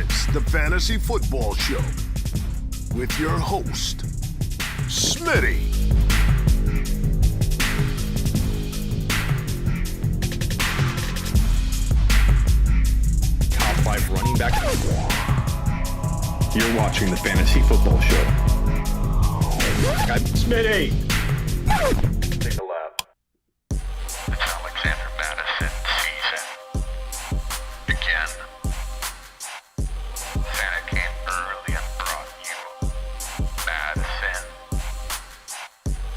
It's the Fantasy Football Show with your host, Smitty. Top 5 running back. You're watching the Fantasy Football Show. I'm Smitty. Take a lap. It's Alexander Mattison season. Again. Santa came early and brought you Mattison.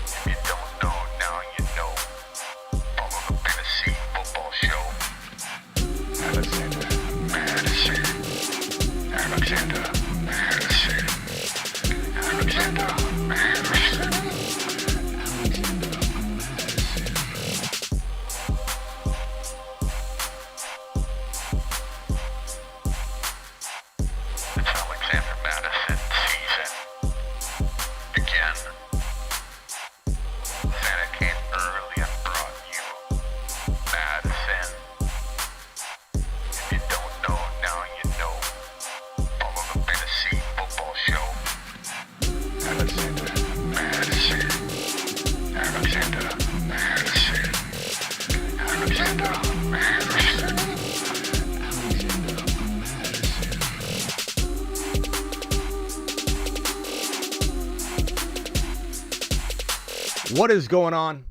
If you don't know, now you know. Follow the Fantasy Football Show. Alexander Mattison. Alexander Mattison. Alexander Mattison. It's Alexander Mattison season. Again. Santa came early and brought you Mattison. If you don't know, now you know. Follow the Fantasy Football Show. Alexander Mattison. Alexander Mattison. Alexander Mattison. What is going on,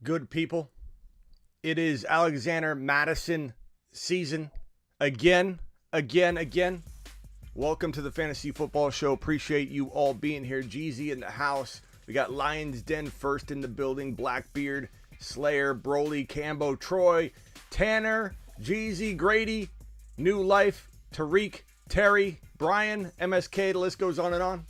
good people? It is Alexander Mattison season again. Welcome to the Fantasy Football Show. Appreciate you all being here. Jeezy in the house. We got Lions Den first in the building. Blackbeard, Slayer, Broly, Cambo, Troy, Tanner, Jeezy, Grady, New Life, Tariq, Terry, Brian, MSK. The list goes on and on.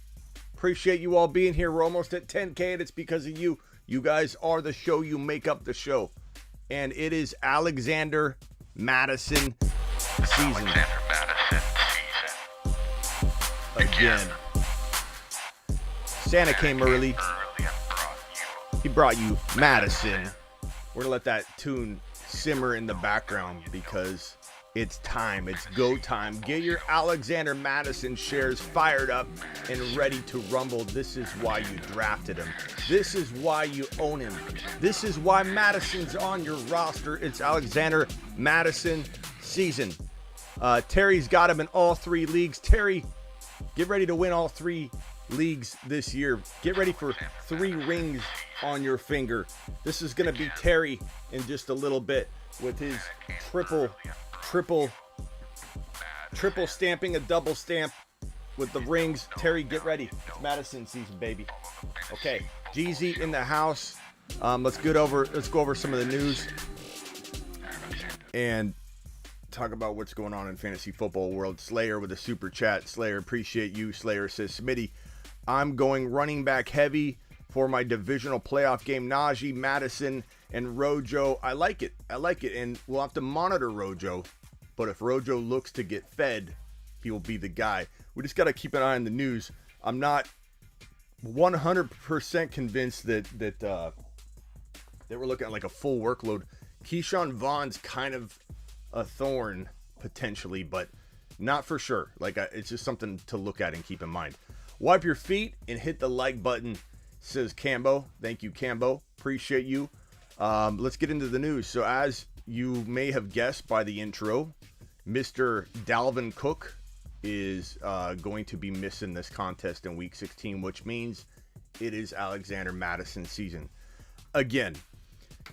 Appreciate you all being here. We're almost at 10K, and it's because of you. You guys are the show. You make up the show. And it is Alexander Mattison season. Alexander Mattison season. Again. Santa came early. He brought you Mattison. We're going to let that tune simmer in the background because it's time. It's go time. Get your Alexander Mattison shares fired up and ready to rumble. This is why you drafted him. This is why you own him. This is why Madison's on your roster. It's Alexander Mattison season. Terry's got him in all 3 leagues. Terry, get ready to win all 3 leagues this year. Get ready for 3 rings on your finger. This is going to be Terry in just a little bit with his triple stamping, a double stamp with the rings. Terry, get ready. It's Madison season, baby. Okay, Jeezy in the house. Let's go over some of the news and talk about what's going on in fantasy football world. Slayer with a super chat. Slayer, appreciate you. Slayer says, Smitty, I'm going running back heavy for my divisional playoff game. Najee, Mattison, and Rojo. I like it. And we'll have to monitor Rojo. But if Rojo looks to get fed, he will be the guy. We just got to keep an eye on the news. I'm not 100% convinced that we're looking at like a full workload. Keyshawn Vaughn's kind of a thorn potentially, but not for sure. It's just something to look at and keep in mind. Wipe your feet and hit the like button, says Cambo. Thank you, Cambo. Appreciate you. Let's get into the news. So as you may have guessed by the intro, Mr. Dalvin Cook is going to be missing this contest in Week 16, which means it is Alexander Mattison season again.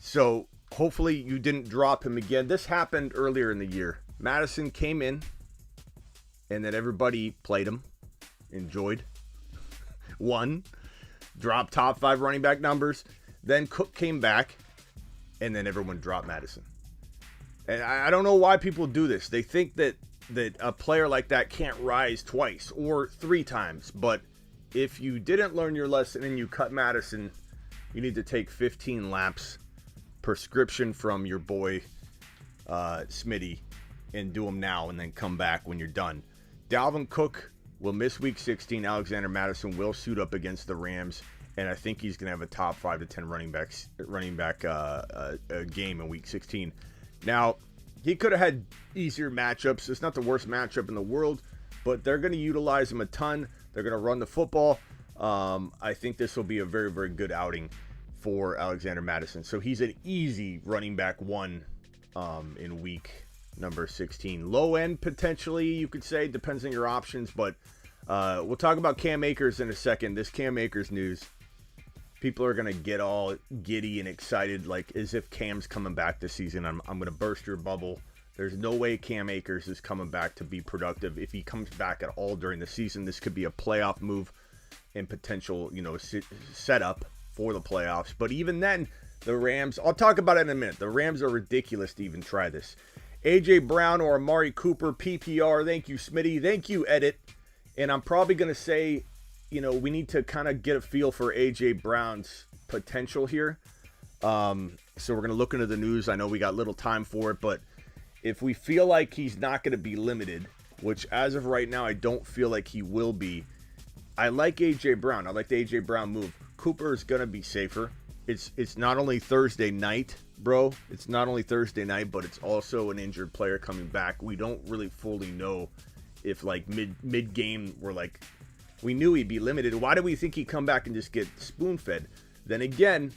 So hopefully you didn't drop him again. This happened earlier in the year. Mattison came in, and then everybody played him, enjoyed, won, dropped top 5 running back numbers. Then Cook came back, and then everyone dropped Mattison. And I don't know why people do this. They think that a player like that can't rise twice or 3 times. But if you didn't learn your lesson and you cut Mattison, you need to take 15 laps, prescription from your boy Smitty, and do them now and then come back when you're done. Dalvin Cook will miss Week 16. Alexander Mattison will suit up against the Rams. And I think he's going to have a top 5 to 10 running back game in Week 16. Now, he could have had easier matchups. It's not the worst matchup in the world, but they're going to utilize him a ton. They're going to run the football. I think this will be a very, very good outing for Alexander Mattison. So he's an easy running back 1 in week number 16. Low end, potentially, you could say. Depends on your options, but we'll talk about Cam Akers in a second. This Cam Akers news, people are going to get all giddy and excited like as if Cam's coming back this season. I'm going to burst your bubble. There's no way Cam Akers is coming back to be productive. If he comes back at all during the season, this could be a playoff move and potential, setup for the playoffs. But even then, the Rams, I'll talk about it in a minute. The Rams are ridiculous to even try this. A.J. Brown or Amari Cooper, PPR. Thank you, Smitty. Thank you, Edit. And I'm probably going to say, we need to kind of get a feel for A.J. Brown's potential here. So we're going to look into the news. I know we got little time for it, but if we feel like he's not going to be limited, which as of right now, I don't feel like he will be, I like A.J. Brown. I like the A.J. Brown move. Cooper is going to be safer. It's not only Thursday night, bro. It's not only Thursday night, but it's also an injured player coming back. We don't really fully know if like mid game we knew he'd be limited. Why do we think he'd come back and just get spoon fed? Then again,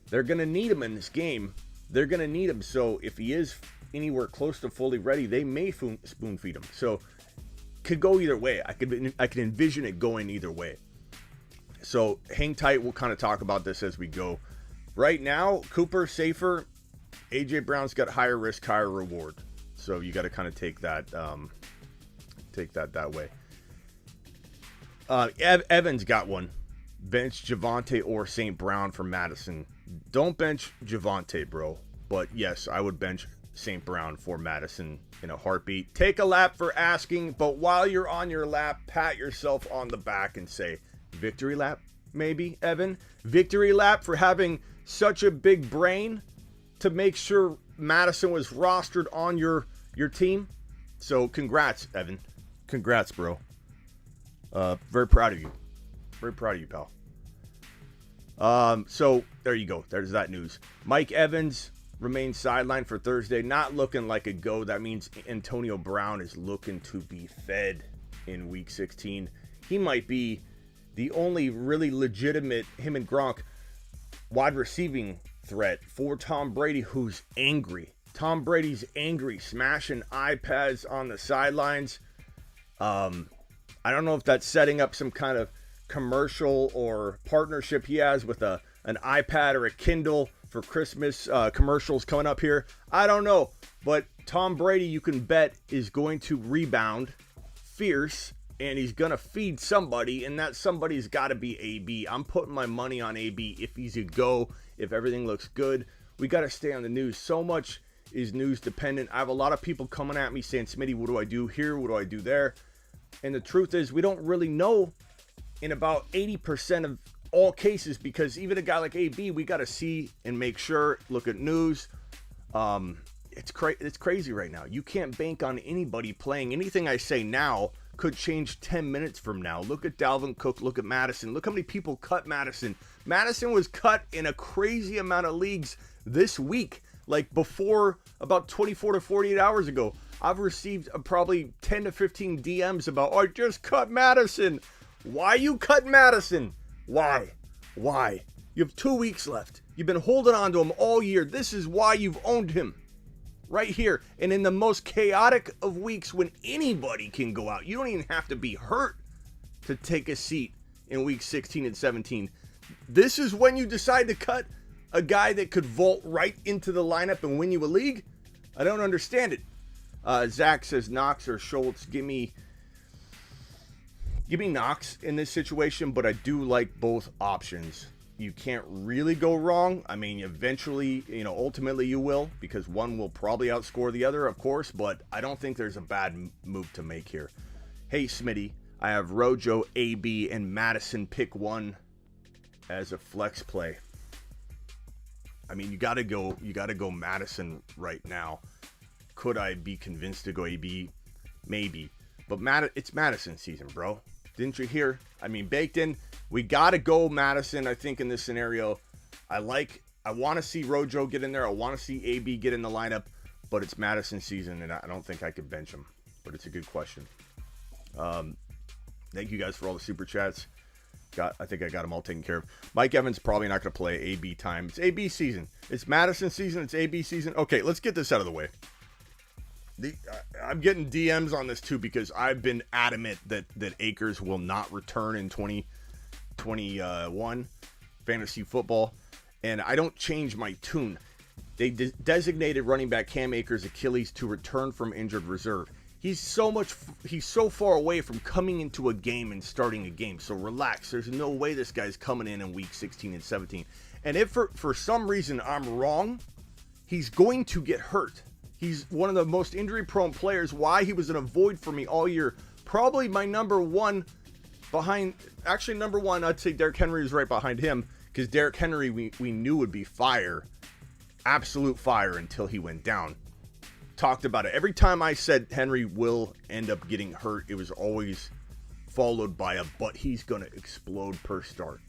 they're going to need him in this game. They're going to need him. So if he is anywhere close to fully ready, they may spoon feed him. So could go either way. I could envision it going either way. So hang tight. We'll kind of talk about this as we go. Right now, Cooper safer. AJ Brown's got higher risk, higher reward. So you got to kind of take that that way. Evans got one. Bench Javonte or St. Brown for Mattison. Don't bench Javonte, bro. But yes, I would bench St. Brown for Mattison in a heartbeat. Take a lap for asking, but while you're on your lap, pat yourself on the back and say, victory lap, maybe, Evan? Victory lap for having such a big brain to make sure Mattison was rostered on your team. So congrats, Evan. Congrats, bro. Very proud of you. Very proud of you, pal. So there you go. There's that news. Mike Evans remains sidelined for Thursday. Not looking like a go. That means Antonio Brown is looking to be fed in week 16. He might be the only really legitimate, him and Gronk, wide receiving threat for Tom Brady, who's angry. Tom Brady's angry, smashing iPads on the sidelines. I don't know if that's setting up some kind of commercial or partnership he has with an iPad or a Kindle for Christmas commercials coming up here. I don't know. But Tom Brady, you can bet, is going to rebound fierce, and he's going to feed somebody, and that somebody's got to be AB. I'm putting my money on AB if he's a go, if everything looks good. We got to stay on the news. So much is news dependent. I have a lot of people coming at me saying, Smitty, what do I do here? What do I do there? And the truth is, we don't really know in about 80% of all cases, because even a guy like AB, we got to see and make sure, look at news. It's crazy right now. You can't bank on anybody playing. Anything I say now could change 10 minutes from now. Look at Dalvin Cook. Look at Mattison. Look how many people cut Mattison. Mattison was cut in a crazy amount of leagues this week. Like before, about 24 to 48 hours ago, I've received probably 10 to 15 DMs about, oh, I just cut Mattison. Why you cut Mattison? Why? You have 2 weeks left. You've been holding on to him all year. This is why you've owned him. Right here. And in the most chaotic of weeks when anybody can go out. You don't even have to be hurt to take a seat in week 16 and 17. This is when you decide to cut a guy that could vault right into the lineup and win you a league? I don't understand it. Zach says Knox or Schultz. Give me Knox in this situation, but I do like both options. You can't really go wrong. I mean, eventually, ultimately you will, because one will probably outscore the other, of course, but I don't think there's a bad move to make here. Hey, Smitty, I have Rojo, AB, and Mattison pick one as a flex play. I mean, you gotta go Mattison right now. Could I be convinced to go AB? Maybe. But it's Mattison season, bro. Didn't you hear? I mean, baked in. We got to go Mattison, I think, in this scenario. I want to see Rojo get in there. I want to see AB get in the lineup. But it's Mattison season, and I don't think I could bench him. But it's a good question. Thank you guys for all the super chats. I think I got them all taken care of. Mike Evans probably not going to play AB time. It's AB season. It's Mattison season. It's AB season. Okay, let's get this out of the way. I'm getting DMs on this too because I've been adamant that Akers will not return in 2021 fantasy football, and I don't change my tune. They designated running back Cam Akers' Achilles to return from injured reserve. He's so far away from coming into a game and starting a game. So relax. There's no way this guy's coming in week 16 and 17. And if for some reason I'm wrong, he's going to get hurt. He's one of the most injury-prone players. Why he was in a void for me all year. Probably my number one, I'd say Derrick Henry is right behind him because Derrick Henry we knew would be fire. Absolute fire until he went down. Talked about it. Every time I said Henry will end up getting hurt, it was always followed by a but he's going to explode per start.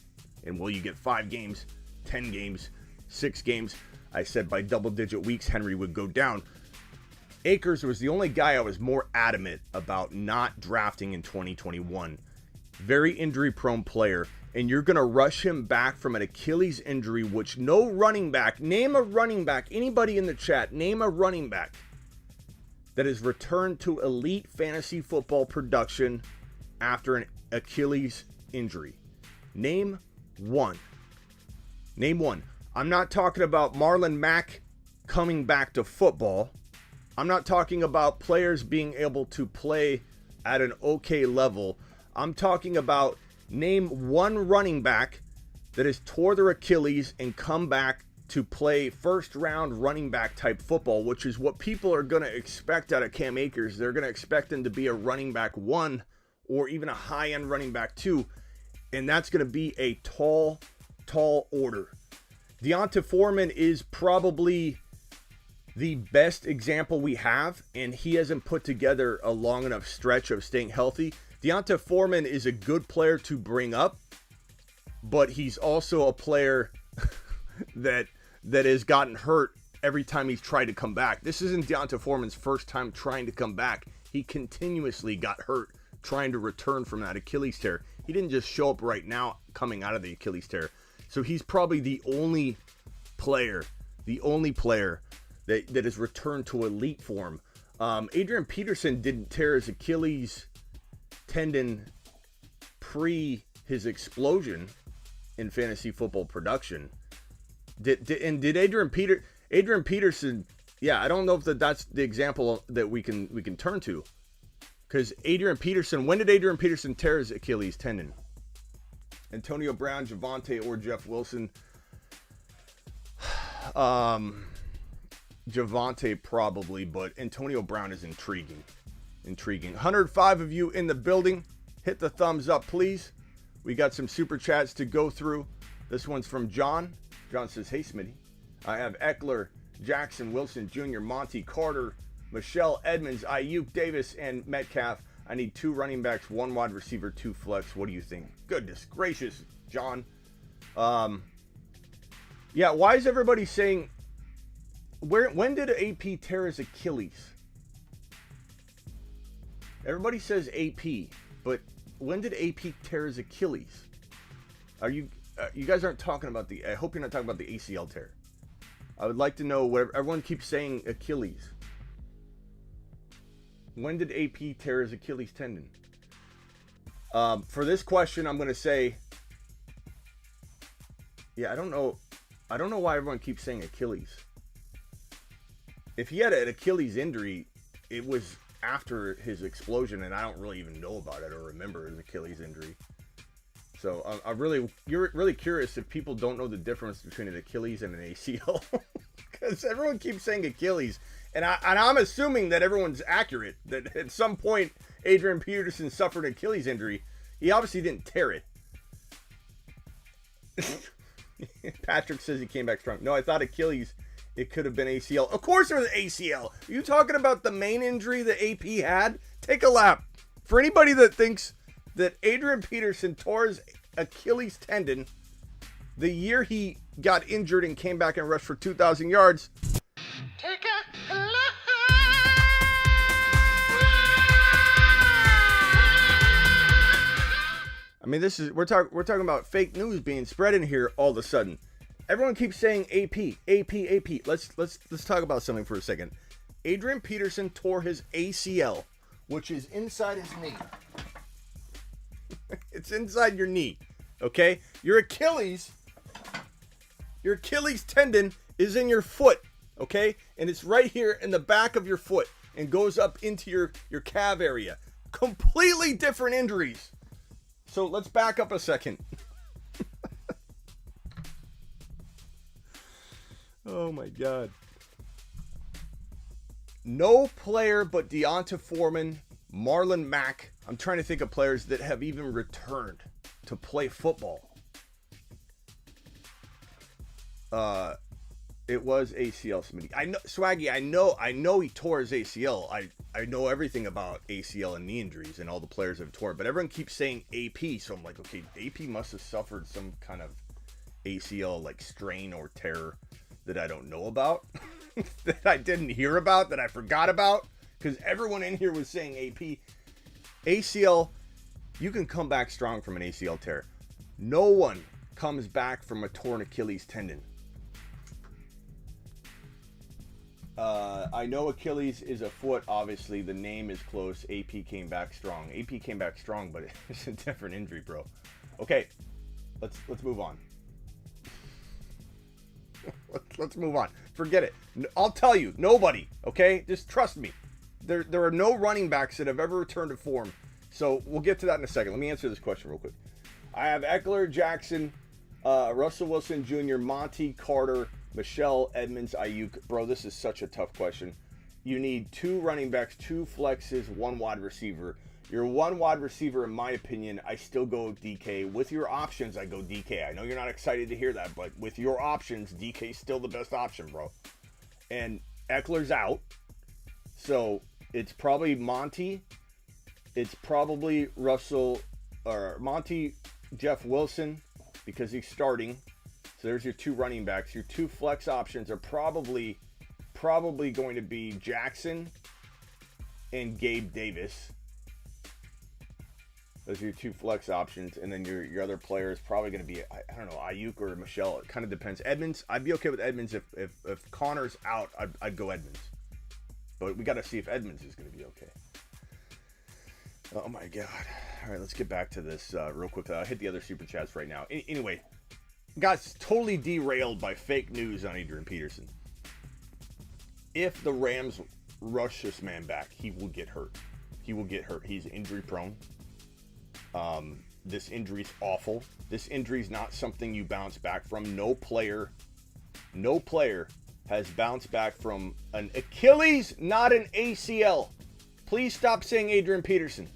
And will you get 5 games, 10 games, 6 games? I said by double-digit weeks, Henry would go down. Akers was the only guy I was more adamant about not drafting in 2021. Very injury-prone player. And you're going to rush him back from an Achilles injury, which no running back, name a running back, anybody in the chat, name a running back that has returned to elite fantasy football production after an Achilles injury. Name one. Name one. I'm not talking about Marlon Mack coming back to football. I'm not talking about players being able to play at an okay level. I'm talking about name one running back that has tore their Achilles and come back to play first round running back type football, which is what people are going to expect out of Cam Akers. They're going to expect him to be a running back 1 or even a high end running back 2. And that's going to be a tall order. Deonta Foreman is probably the best example we have, and he hasn't put together a long enough stretch of staying healthy. Deonta Foreman is a good player to bring up, but he's also a player that has gotten hurt every time he's tried to come back. This isn't Deonta Foreman's first time trying to come back. He continuously got hurt trying to return from that Achilles tear. He didn't just show up right now coming out of the Achilles tear. So he's probably the only player that has returned to elite form. Adrian Peterson didn't tear his Achilles tendon pre his explosion in fantasy football production. Did Adrian Peterson? Yeah, I don't know if that's the example that we can turn to, because Adrian Peterson. When did Adrian Peterson tear his Achilles tendon? Antonio Brown, Javonte, or Jeff Wilson? Javonte probably, but Antonio Brown is intriguing. 105 of you in the building. Hit the thumbs up, please. We got some super chats to go through. This one's from John. John says, hey, Smitty. I have Eckler, Jackson, Wilson Jr., Monty, Carter, Michelle, Edmonds, Ayuk, Davis, and Metcalf. I need 2 running backs, 1 wide receiver, 2 flex. What do you think? Goodness gracious, John. Yeah, why is everybody saying... When did AP tear his Achilles? Everybody says AP, but when did AP tear his Achilles? Are you guys aren't talking about I hope you're not talking about the ACL tear. I would like to know what everyone keeps saying Achilles. When did AP tear his Achilles tendon? For this question, I'm going to say, yeah, I don't know why everyone keeps saying Achilles. If he had an Achilles injury, it was after his explosion, and I don't really even know about it or remember his Achilles injury. So you're really curious if people don't know the difference between an Achilles and an ACL, because everyone keeps saying Achilles, and I'm assuming that everyone's accurate. That at some point Adrian Peterson suffered an Achilles injury. He obviously didn't tear it. Patrick says he came back strong. No, I thought Achilles. It could have been ACL. Of course it was ACL. Are you talking about the main injury that AP had? Take a lap. For anybody that thinks that Adrian Peterson tore his Achilles tendon the year he got injured and came back and rushed for 2,000 yards. Take a look. mean, we're talking about fake news being spread in here all of a sudden. Everyone keeps saying AP. Let's talk about something for a second. Adrian Peterson tore his ACL, which is inside his knee. It's inside your knee. Okay? Your Achilles tendon is in your foot. Okay? And it's right here in the back of your foot and goes up into your calf area. Completely different injuries. So let's back up a second. Oh my God. No player but Deonta Foreman, Marlon Mack. I'm trying to think of players that have even returned to play football. It was ACL, Smitty. I know, Swaggy. I know he tore his ACL. I know everything about ACL and knee injuries and all the players have torn. But everyone keeps saying AP, so I'm like, okay, AP must have suffered some kind of ACL like strain or tear that I don't know about, that I didn't hear about, that I forgot about, because everyone in here was saying AP. ACL, you can come back strong from an ACL tear. No one comes back from a torn Achilles tendon. I know Achilles is a foot. Obviously, the name is close. AP came back strong. AP came back strong, but it's a different injury, bro. Okay, let's move on. Let's move on. Forget it. I'll tell you, nobody. Okay, just trust me. There are no running backs that have ever returned to form. So we'll get to that in a second. Let me answer this question real quick. I have Eckler, Jackson, Russell Wilson Jr., Monty, Carter, Michelle, Edmonds, Ayuk. Bro, this is such a tough question. You need 2 running backs, 2 flexes, 1 wide receiver. Your 1 wide receiver, in my opinion, I still go DK. With your options, I go DK. I know you're not excited to hear that, but with your options, DK's still the best option, bro. And Eckler's out. So it's probably Monty. It's probably Russell or Monty, Jeff Wilson, because he's starting. So there's your 2 running backs. Your 2 flex options are probably going to be Jackson and Gabe Davis. Those are your 2 flex options, and then your other player is probably going to be, I don't know, Ayuk or Michelle. It kind of depends. Edmonds, I'd be okay with Edmonds if Connor's out. I'd go Edmonds, but we got to see if Edmonds is going to be okay. Oh my God! All right, let's get back to this real quick. I'll hit the other super chats right now. Anyway, got totally derailed by fake news on Adrian Peterson. If the Rams rush this man back, he will get hurt. He will get hurt. He's injury prone. This injury's awful. This injury's not something you bounce back from. No player has bounced back from an Achilles, not an ACL. Please stop saying Adrian Peterson.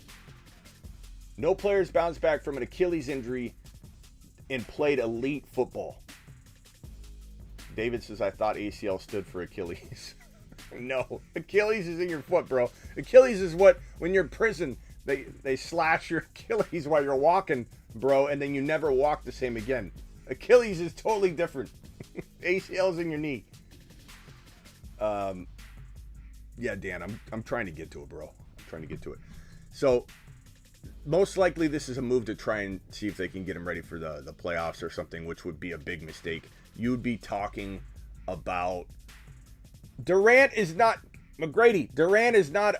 No players bounced back from an Achilles injury and played elite football. David says, I thought ACL stood for Achilles. No, Achilles is in your foot, bro. Achilles is what, when you're in prison, they slash your Achilles while you're walking, bro, and then you never walk the same again. Achilles is totally different. ACL is in your knee. Yeah, Dan, I'm trying to get to it, bro. I'm trying to get to it. So, most likely this is a move to try and see if they can get him ready for the playoffs or something, which would be a big mistake. You would be talking about Durant is not McGrady. Durant is not.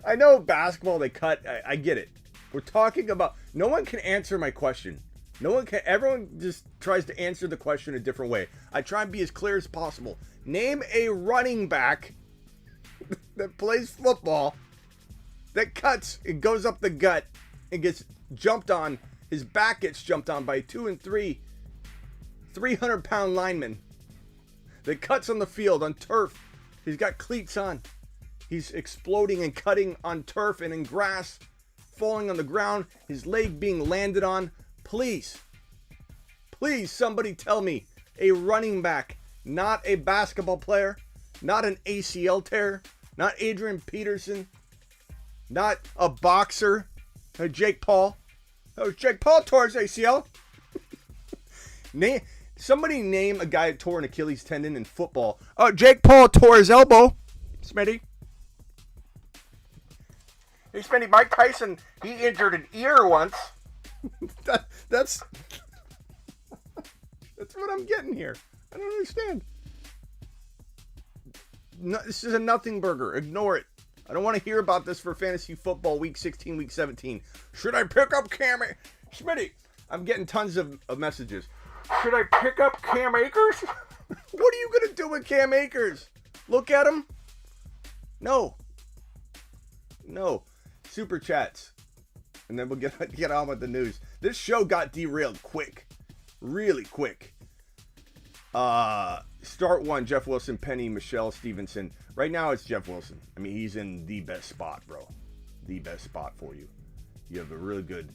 I know basketball, they cut. I get it. We're talking about. No one can answer my question. No one can. Everyone just tries to answer the question a different way. I try and be as clear as possible. Name a running back that plays football that cuts and goes up the gut and gets jumped on. His back gets jumped on by 2 and 3 300-pound linemen. That cuts on the field on turf. He's got cleats on. He's exploding and cutting on turf and in grass, falling on the ground, his leg being landed on. Please, somebody tell me a running back, not a basketball player, not an ACL tear, not Adrian Peterson, not a boxer, Jake Paul. Oh, Jake Paul tore his ACL. Somebody name a guy who tore an Achilles tendon in football. Oh, Jake Paul tore his elbow, Smitty. Hey, Smitty, Mike Tyson, he injured an ear once. That's what I'm getting here. I don't understand. No, this is a nothing burger. Ignore it. I don't want to hear about this for fantasy football week 16, week 17. Should I pick up Cam Smitty, I'm getting tons of messages. Should I pick up Cam Akers? What are you going to do with Cam Akers? Look at him? No. Super chats. And then we'll get on with the news. This show got derailed quick. Really quick. Start one, Jeff Wilson, Penny, Michelle, Stevenson. Right now it's Jeff Wilson. I mean, he's in the best spot, bro. The best spot for you. You have a really good...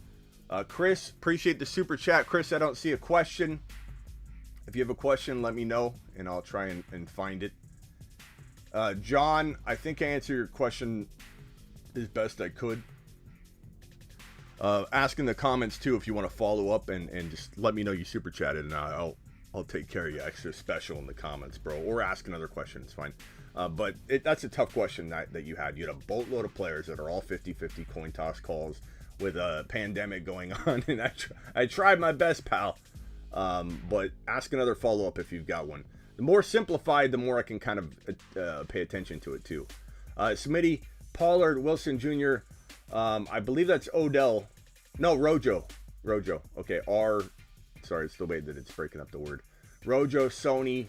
Chris, appreciate the super chat. Chris, I don't see a question. If you have a question, let me know, and I'll try and find it. John, I think I answered your question as best I could. Ask in the comments, too, if you want to follow up, and just let me know you super chatted, and I'll take care of you extra special in the comments, bro. Or ask another question. It's fine. But that's a tough question that you had. You had a boatload of players that are all 50-50 coin toss calls with a pandemic going on. And I tried my best, pal. But ask another follow-up if you've got one. The more simplified, the more I can kind of pay attention to it, too. Smitty, Pollard, Wilson Jr., I believe that's Odell. No, Rojo. Okay, sorry, it's the way that it's breaking up the word. Rojo, Sony,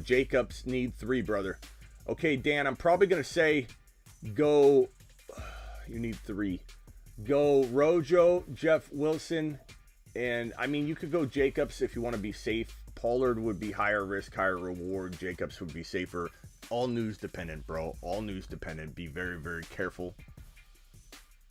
Jacobs need 3, brother. Okay, Dan, I'm probably going to say go... You need 3. Go Rojo, Jeff Wilson, and, I mean, you could go Jacobs if you want to be safe. Pollard would be higher risk, higher reward. Jacobs would be safer. All news dependent, bro. All news dependent. Be very, very careful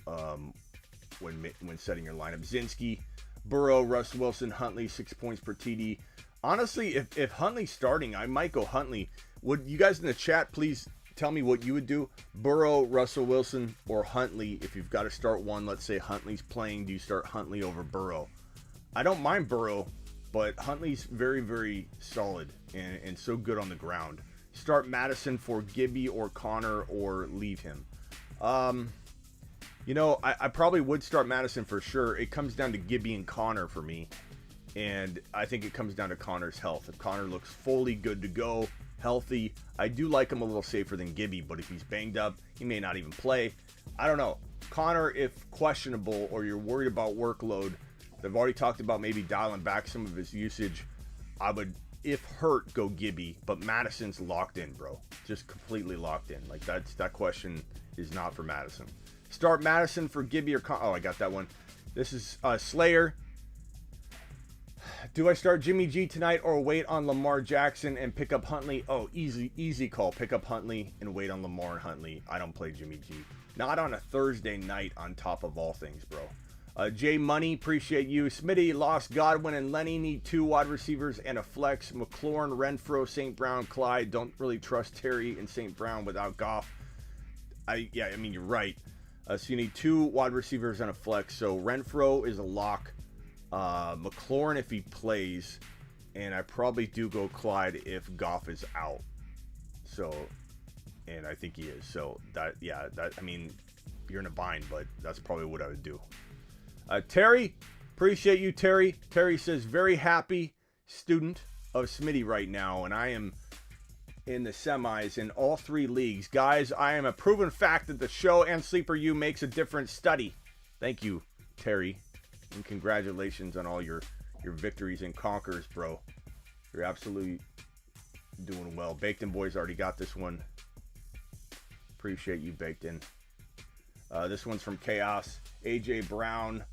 when setting your lineup. Zinski, Burrow, Russ Wilson, Huntley, 6 points per TD. Honestly, if Huntley's starting, I might go Huntley. Would you guys in the chat please tell me what you would do? Burrow, Russell Wilson, or Huntley? If you've got to start one, let's say Huntley's playing, do you start Huntley over Burrow? I don't mind Burrow, but Huntley's very, very solid and so good on the ground. Start Mattison for Gibby or Connor, or leave him. You know, I probably would start Mattison for sure. It comes down to Gibby and Connor for me. And I think it comes down to Connor's health. If Connor looks fully good to go, healthy, I do like him a little safer than Gibby. But if he's banged up, he may not even play. I don't know. Connor, if questionable or you're worried about workload, they've already talked about maybe dialing back some of his usage. I would, if hurt, go Gibby. But Madison's locked in, bro. Just completely locked in. Like, that question is not for Mattison. Start Mattison for Gibby or Connor. Oh, I got that one. This is Slayer. Do I start Jimmy G tonight or wait on Lamar Jackson and pick up Huntley? Oh, easy call. Pick up Huntley and wait on Lamar and Huntley. I don't play Jimmy G. Not on a Thursday night on top of all things, bro. Jay Money, appreciate you. Smitty, lost Godwin and Lenny. Need 2 wide receivers and a flex. McLaurin, Renfro, St. Brown, Clyde. Don't really trust Terry and St. Brown without Goff. I mean, you're right. So you need 2 wide receivers and a flex. So Renfro is a lock. McLaurin if he plays, and I probably do go Clyde if Goff is out. So, and I think he is. So I mean, you're in a bind, but that's probably what I would do. Terry, appreciate you, Terry. Terry says, very happy student of Smitty right now, and I am in the semis in all 3 leagues. Guys, I am a proven fact that the show and Sleeper U makes a difference. Study. Thank you, Terry. And congratulations on all your victories and conquers, bro. You're absolutely doing well. Baked In Boys already got this one. Appreciate you, Baked In. This one's from Chaos. AJ Brown,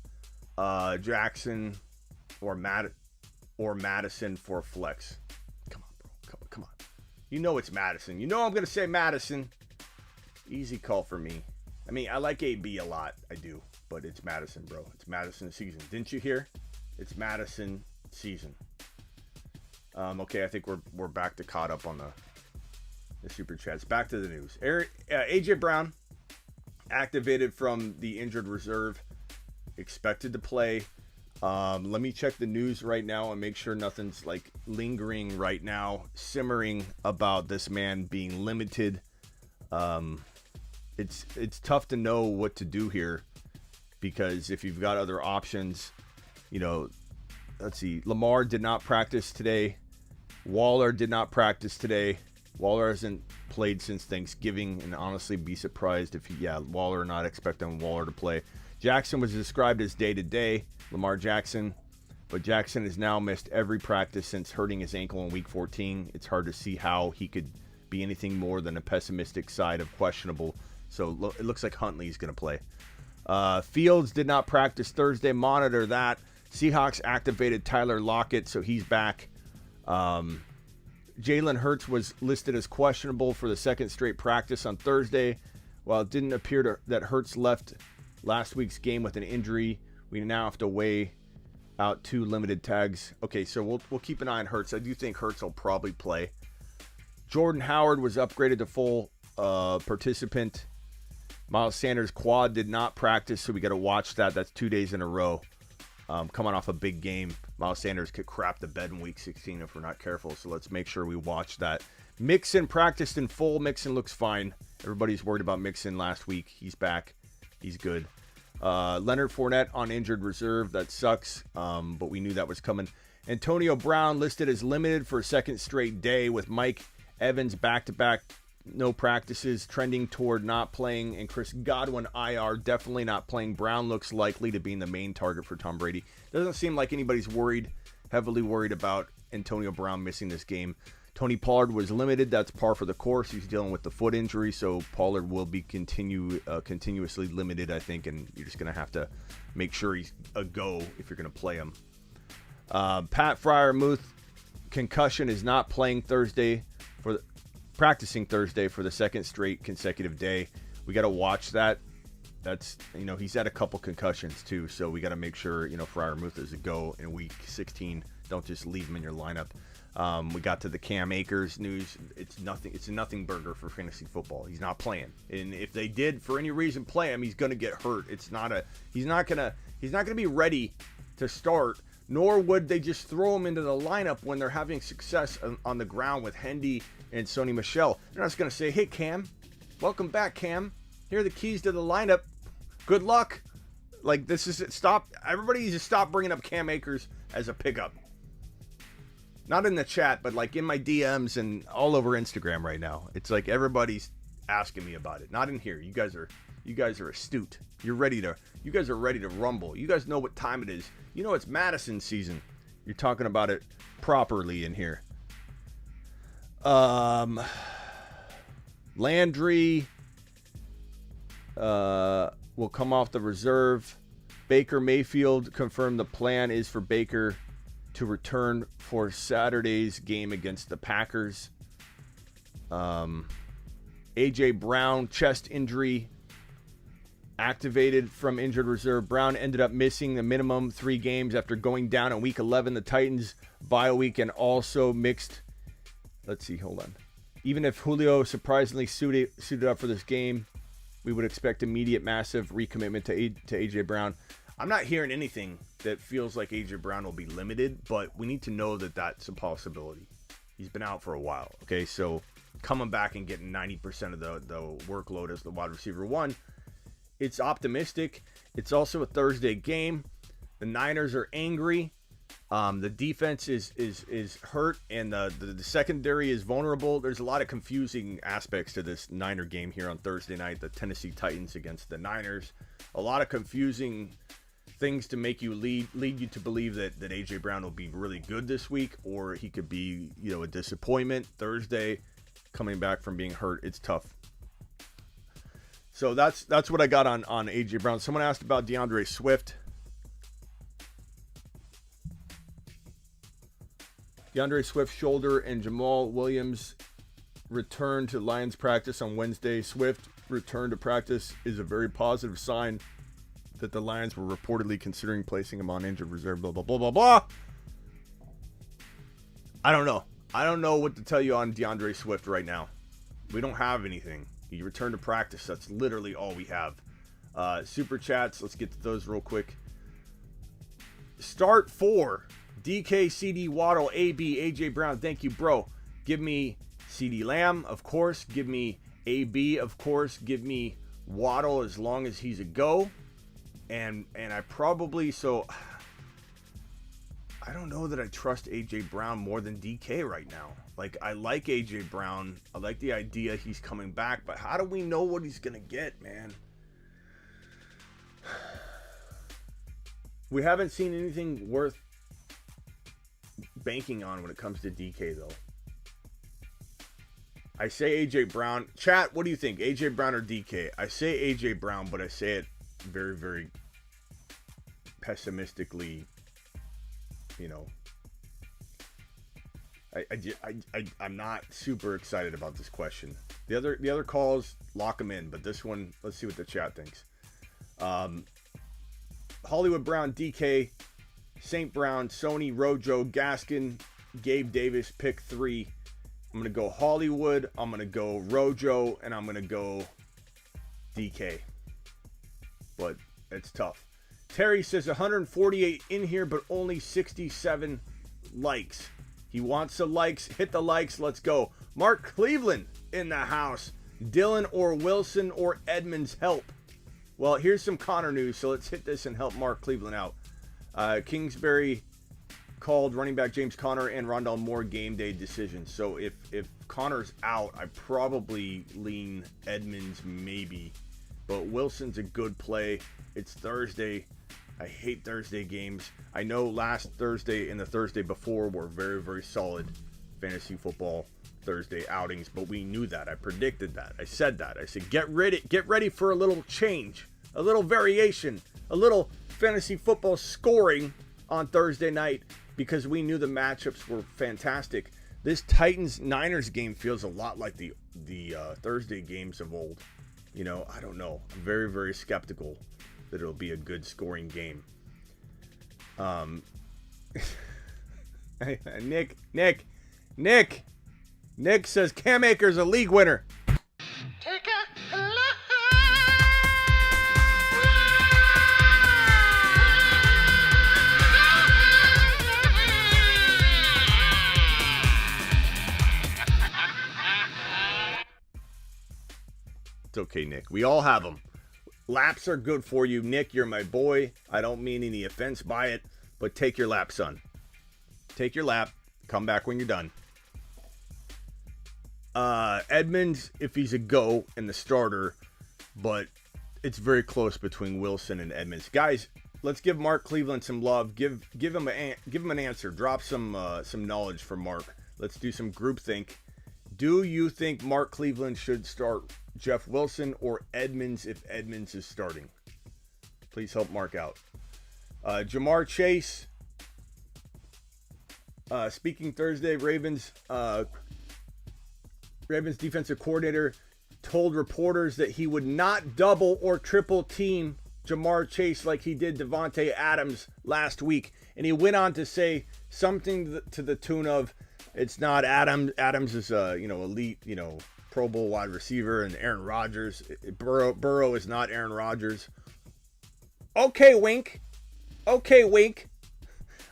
Jackson, or Mattison for flex. Come on, bro. Come on. You know it's Mattison. You know I'm going to say Mattison. Easy call for me. I mean, I like AB a lot. I do. But it's Mattison, bro. It's Mattison season. Didn't you hear? It's Mattison season. Okay, I think we're back to caught up on the super chats. Back to the news. AJ Brown activated from the injured reserve. Expected to play. Let me check the news right now and make sure nothing's like lingering right now, simmering about this man being limited. it's tough to know what to do here, because if you've got other options, let's see. Lamar did not practice today. Waller did not practice today. Waller hasn't played since Thanksgiving, and honestly be surprised if Waller, not expecting Waller to play. Jackson was described as day-to-day, Lamar Jackson, but Jackson has now missed every practice since hurting his ankle in Week 14. It's hard to see how he could be anything more than a pessimistic side of questionable. So it looks like Huntley is going to play. Fields did not practice Thursday. Monitor that. Seahawks activated Tyler Lockett, so he's back. Jalen Hurts was listed as questionable for the second straight practice on Thursday. While it didn't appear that Hurts left last week's game with an injury, we now have to weigh out 2 limited tags. Okay, so we'll keep an eye on Hurts. I do think Hurts will probably play. Jordan Howard was upgraded to full participant. Miles Sanders' quad did not practice, so we got to watch that. That's 2 days in a row. Coming off a big game, Miles Sanders could crap the bed in Week 16 if we're not careful, so let's make sure we watch that. Mixon practiced in full. Mixon looks fine. Everybody's worried about Mixon last week. He's back. He's good. Leonard Fournette on injured reserve. That sucks, but we knew that was coming. Antonio Brown listed as limited for a second straight day, with Mike Evans back-to-back no practices, trending toward not playing, and Chris Godwin IR, definitely not playing. Brown looks likely to be the main target for Tom Brady. Doesn't seem like anybody's heavily worried about Antonio Brown missing this game. Tony Pollard was limited. That's par for the course. He's dealing with the foot injury, so Pollard will be continuously limited, I think, and you're just going to have to make sure he's a go if you're going to play him. Pat Freiermuth, concussion, is not playing practicing Thursday for the second straight consecutive day. We got to watch that. That's, he's had a couple concussions too, so we got to make sure, Freiermuth is a go in Week 16. Don't just leave him in your lineup. We got to the Cam Akers news. It's a nothing burger for fantasy football. He's not playing, and if they did for any reason play him, he's going to get hurt. He's not going to be ready to start. Nor would they just throw him into the lineup when they're having success on the ground with Hendy and Sony Michel. They're not just going to say, hey, Cam, welcome back, Cam. Here are the keys to the lineup. Good luck. Like, this is it. Stop. Everybody needs to stop bringing up Cam Akers as a pickup. Not in the chat, but like in my DMs and all over Instagram right now. It's like everybody's asking me about it. Not in here. You guys are astute. You guys are ready to rumble. You guys know what time it is. It's Mattison season. You're talking about it properly in here. Landry will come off the reserve. Baker Mayfield confirmed the plan is for Baker to return for Saturday's game against the Packers. A.J. Brown, chest injury, activated from injured reserve. Brown ended up missing the minimum 3 games after going down in Week 11. The Titans bye week and also mixed. Let's see, hold on. Even if Julio surprisingly suited up for this game, we would expect immediate massive recommitment to A.J. Brown. I'm not hearing anything that feels like A.J. Brown will be limited, but we need to know that that's a possibility. He's been out for a while, okay? So coming back and getting 90% of the workload as the wide receiver 1, it's optimistic. It's also a Thursday game. The Niners are angry. The defense is hurt, and the secondary is vulnerable. There's a lot of confusing aspects to this Niner game here on Thursday night. The Tennessee Titans against the Niners. A lot of confusing things to make you lead you to believe that A.J. Brown will be really good this week, or he could be a disappointment. Thursday, coming back from being hurt, it's tough. So that's what I got on A.J. Brown. Someone asked about DeAndre Swift. DeAndre Swift's shoulder and Jamal Williams return to Lions practice on Wednesday. Swift return to practice is a very positive sign that the Lions were reportedly considering placing him on injured reserve, blah, blah, blah, blah, blah. I don't know. I don't know what to tell you on DeAndre Swift right now. We don't have anything. He returned to practice. That's literally all we have. Super chats. Let's get to those real quick. Start 4. DK, CD, Waddle, AB, AJ Brown. Thank you, bro. Give me CD Lamb, of course. Give me AB, of course. Give me Waddle as long as he's a go. And I probably, so I don't know that I trust A.J. Brown more than DK right now. Like, I like A.J. Brown. I like the idea he's coming back, but how do we know what he's going to get, man? We haven't seen anything worth banking on when it comes to DK, though. I say A.J. Brown. Chat, what do you think? A.J. Brown or DK? I say A.J. Brown, but I say it very, very pessimistically, you know. I'm not super excited about this question. The other calls, lock them in, but this one, let's see what the chat thinks. Hollywood Brown, DK, St. Brown, Sony, Rojo, Gaskin, Gabe Davis, pick 3. I'm going to go Hollywood, I'm going to go Rojo, and I'm going to go DK. But it's tough. Terry says 148 in here, but only 67 likes. He wants the likes. Hit the likes. Let's go. Mark Cleveland in the house. Dylan or Wilson or Edmonds help. Well, here's some Connor news, so let's hit this and help Mark Cleveland out. Kingsbury called running back James Conner and Rondale Moore game day decisions. So if Connor's out, I probably lean Edmonds maybe. But Wilson's a good play. It's Thursday. I hate Thursday games. I know last Thursday and the Thursday before were very, very solid fantasy football Thursday outings, but we knew that. I predicted that. I said that. I said, get ready for a little change, a little variation, a little fantasy football scoring on Thursday night because we knew the matchups were fantastic. This Titans-Niners game feels a lot like the Thursday games of old. You know, I don't know. I'm very, very skeptical that it'll be a good scoring game. Nick says Cam Akers a league winner. Take a look. It's okay, Nick. We all have them. Laps are good for you. Nick, you're my boy. I don't mean any offense by it, but take your lap, son. Take your lap. Come back when you're done. Edmonds, if he's a go and the starter, but it's very close between Wilson and Edmonds. Guys, let's give Mark Cleveland some love. Give him an answer. Drop some knowledge for Mark. Let's do some groupthink. Do you think Mark Cleveland should start Jeff Wilson or Edmonds if Edmonds is starting? Please help Mark out. Jamar Chase. Speaking Thursday, Ravens defensive coordinator told reporters that he would not double or triple team Jamar Chase like he did Devontae Adams last week. And he went on to say something to the tune of, it's not Adams. Adams is elite, Pro Bowl wide receiver, and Aaron Rodgers. Burrow is not Aaron Rodgers. Okay, wink.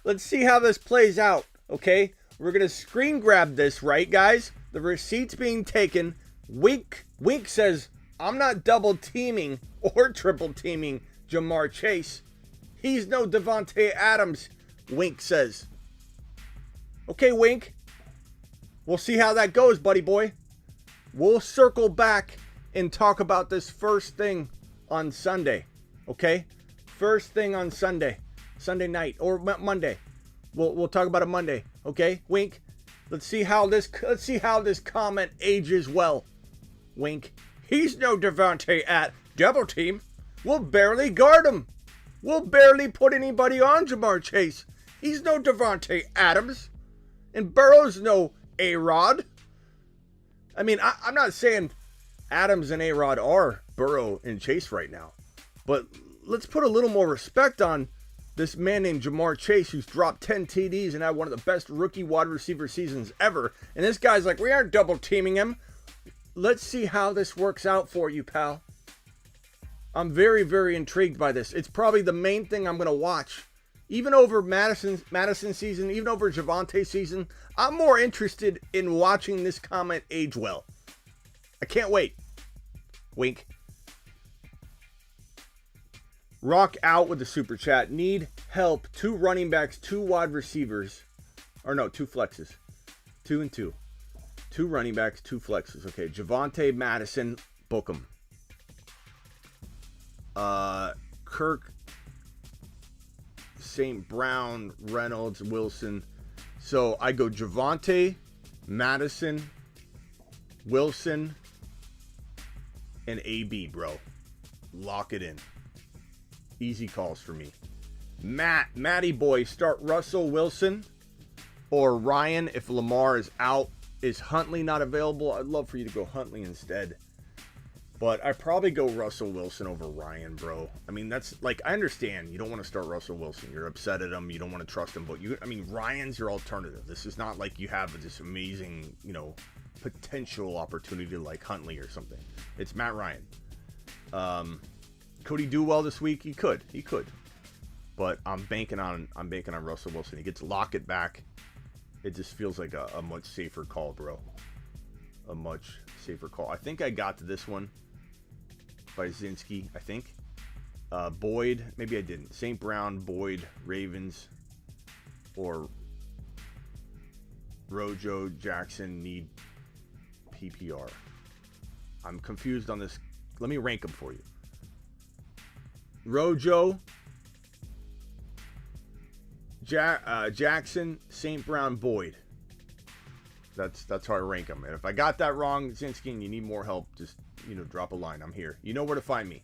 Let's see how this plays out. Okay, we're gonna screen grab this, right, guys? The receipt's being taken. Wink says, I'm not double teaming or triple teaming Jamar Chase. He's no Devontae Adams, Wink says. Okay, Wink. We'll see how that goes, buddy boy. We'll circle back and talk about this first thing on Sunday. Okay? First thing on Sunday. Sunday night or Monday. We'll talk about it Monday. Okay? Wink. Let's see how this comment ages well. Wink. He's no Devontae at double team. We'll barely guard him. We'll barely put anybody on Jamar Chase. He's no Devontae Adams. And Burrow's no A-Rod. I mean, I'm not saying Adams and A-Rod are Burrow and Chase right now. But let's put a little more respect on this man named Jamar Chase, who's dropped 10 TDs and had one of the best rookie wide receiver seasons ever. And this guy's like, we aren't double teaming him. Let's see how this works out for you, pal. I'm very, very intrigued by this. It's probably the main thing I'm going to watch. Even over Mattison season, even over Javonte season, I'm more interested in watching this comment age well. I can't wait. Wink. Rock out with the super chat. Need help. 2 running backs, 2 wide receivers. Or no, 2 flexes. 2 and 2. 2 running backs, 2 flexes. Okay, Javonte, Mattison, book 'em. Kirk, St. Brown, Reynolds, Wilson. So I go Javonte, Mattison, Wilson, and AB, bro. Lock it in. Easy calls for me. Matty boy, start Russell Wilson or Ryan if Lamar is out. Is Huntley not available? I'd love for you to go Huntley instead. But I'd probably go Russell Wilson over Ryan, bro. I mean, that's like, I understand you don't want to start Russell Wilson. You're upset at him. You don't want to trust him. But Ryan's your alternative. This is not like you have this amazing, potential opportunity like Huntley or something. It's Matt Ryan. Could he do well this week? He could. But I'm banking on Russell Wilson. He gets Lockett back. It just feels like a much safer call, bro. A much safer call. I think I got to this one by Zinski, I think. Boyd, maybe I didn't. St. Brown, Boyd, Ravens, or Rojo, Jackson need PPR. I'm confused on this. Let me rank them for you. Rojo, Jackson, St. Brown, Boyd. That's how I rank them. And if I got that wrong, Zinski, and you need more help, just drop a line. I'm here. You know where to find me.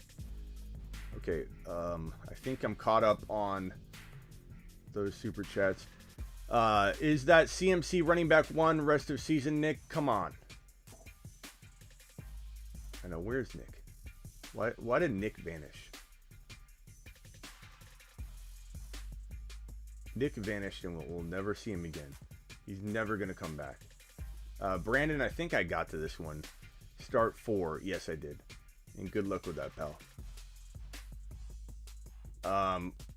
Okay, I think I'm caught up on those super chats. Is that CMC running back 1 rest of season, Nick? Come on. I know. Where's Nick? Why did Nick vanish? Nick vanished and we'll never see him again. He's never going to come back. Brandon, I think I got to this one. Start 4. Yes, I did. And good luck with that, pal.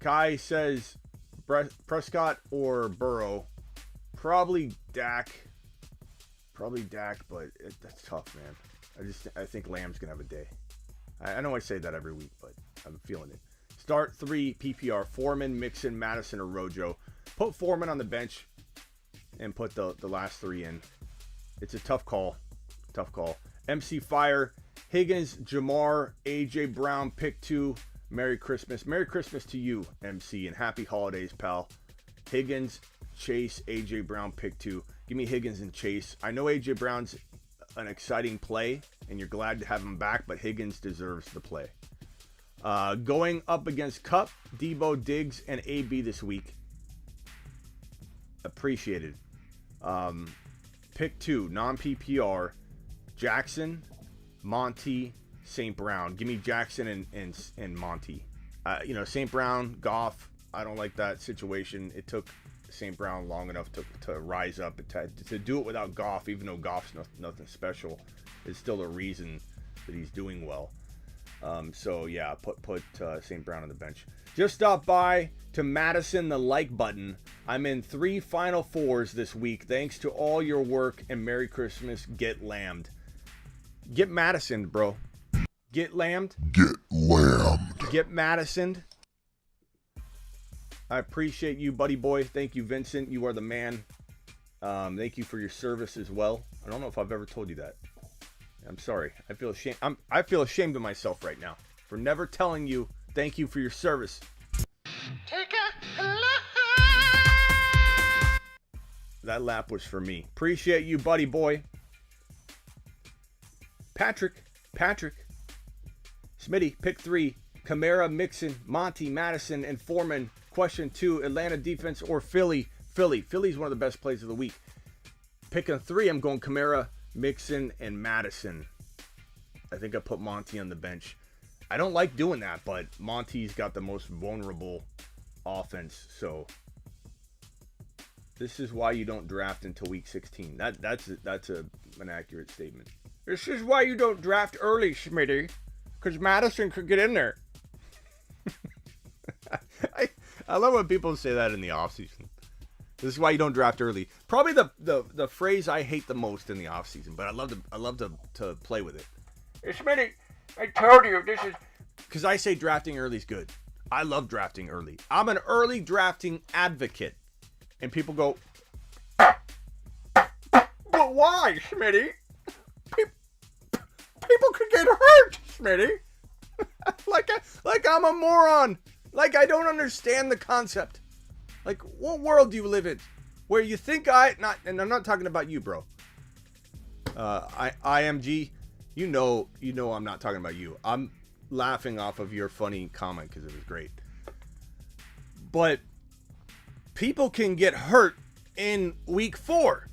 Kai says Prescott or Burrow. Probably Dak. But that's tough, man. I think Lamb's going to have a day. I know I say that every week, but I'm feeling it. Start 3 PPR. Foreman, Mixon, Mattison, or Rojo. Put Foreman on the bench and put the last 3 in. It's a tough call. MC Fire, Higgins, Jamar, AJ Brown, pick 2. Merry Christmas. Merry Christmas to you, MC, and happy holidays, pal. Higgins, Chase, AJ Brown, pick 2. Give me Higgins and Chase. I know AJ Brown's an exciting play, and you're glad to have him back, but Higgins deserves the play. Going up against Kupp, Debo, Diggs, and AB this week. Appreciated. Pick 2, non-PPR, Jackson, Monty, St. Brown. Give me Jackson and Monty. St. Brown, Goff, I don't like that situation. It took St. Brown long enough to rise up. To do it without Goff, even though Goff's nothing special, is still a reason that he's doing well. So yeah, put St. Brown on the bench. Just stop by to Mattison, the like button. I'm in 3 Final Fours this week. Thanks to all your work, and Merry Christmas. Get lambed. Get Mattison, bro. Get lambed. Get lambed. Get Mattison. I appreciate you, buddy boy. Thank you, Vincent. You are the man. Thank you for your service as well. I don't know if I've ever told you that. I'm sorry. I feel ashamed. I feel ashamed of myself right now for never telling you thank you for your service. Take a lap. That lap was for me. Appreciate you, buddy boy. Patrick. Smitty, pick 3. Kamara, Mixon, Monty, Mattison, and Foreman. Question 2, Atlanta defense or Philly? Philly's one of the best plays of the week. Picking 3, I'm going Kamara, Mixon, and Mattison. I think I put Monty on the bench. I don't like doing that, but Monty's got the most vulnerable offense, so this is why you don't draft until week 16. That's an accurate statement. This is why you don't draft early, Smitty, because Mattison could get in there. I love when people say that in the offseason. This is why you don't draft early. Probably the phrase I hate the most in the offseason, but I love to play with it. Hey, Smitty, I told you this is because I say drafting early is good. I love drafting early. I'm an early drafting advocate. And people go, but why, Smitty? People could get hurt, Smitty. like I'm a moron. Like I don't understand the concept. Like, what world do you live in where you think and I'm not talking about you, bro. IMG, you know I'm not talking about you. I'm laughing off of your funny comment because it was great. But people can get hurt in week 4.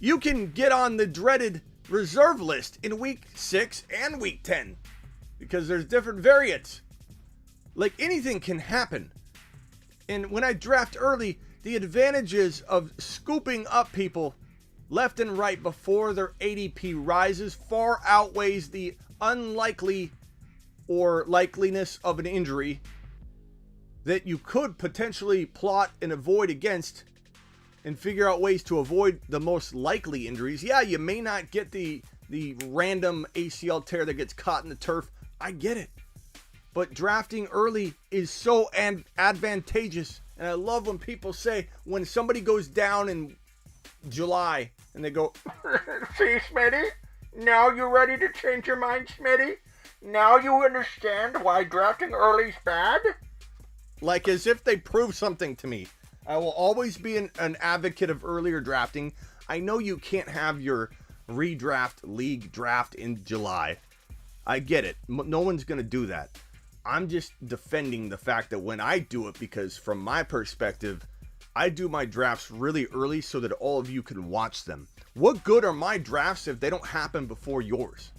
You can get on the dreaded reserve list in week 6 and week 10 because there's different variants. Like anything can happen. And when I draft early, the advantages of scooping up people left and right before their ADP rises far outweighs the unlikely or likeliness of an injury that you could potentially plot and avoid against and figure out ways to avoid the most likely injuries. Yeah, you may not get the random ACL tear that gets caught in the turf. I get it. But drafting early is so advantageous. And I love when people say, when somebody goes down in July and they go, See, Smitty? Now you ready to change your mind, Smitty? Now you understand why drafting early's bad? like as if they prove something to me. I will always be an advocate of earlier drafting. I know you can't have your redraft league draft in July. I get it. No one's going to do that. I'm just defending the fact that when I do it, because from my perspective, I do my drafts really early so that all of you can watch them. What good are my drafts if they don't happen before yours?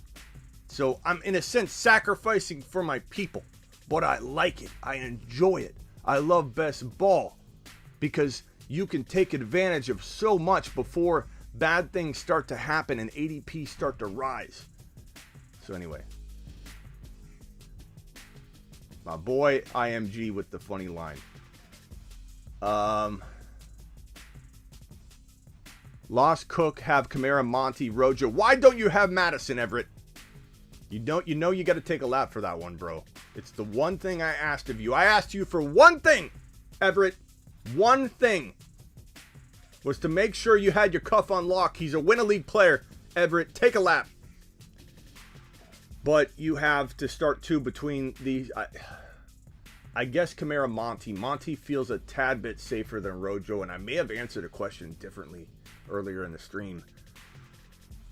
So I'm in a sense sacrificing for my people, but I like it. I enjoy it. I love best ball because you can take advantage of so much before bad things start to happen and ADP start to rise. So anyway, my boy IMG with the funny line. Lost Cook, have Kamara, Monty, Rojo. Why don't you have Mattison, Everett? You know you got to take a lap for that one, bro. It's the one thing I asked of you. I asked you for one thing, Everett. One thing was to make sure you had your cuff on lock. He's a win-a-league player. Everett, take a lap. But you have to start two between these. I guess Kamara, Monty. Monty feels a tad bit safer than Rojo, and I may have answered a question differently earlier in the stream.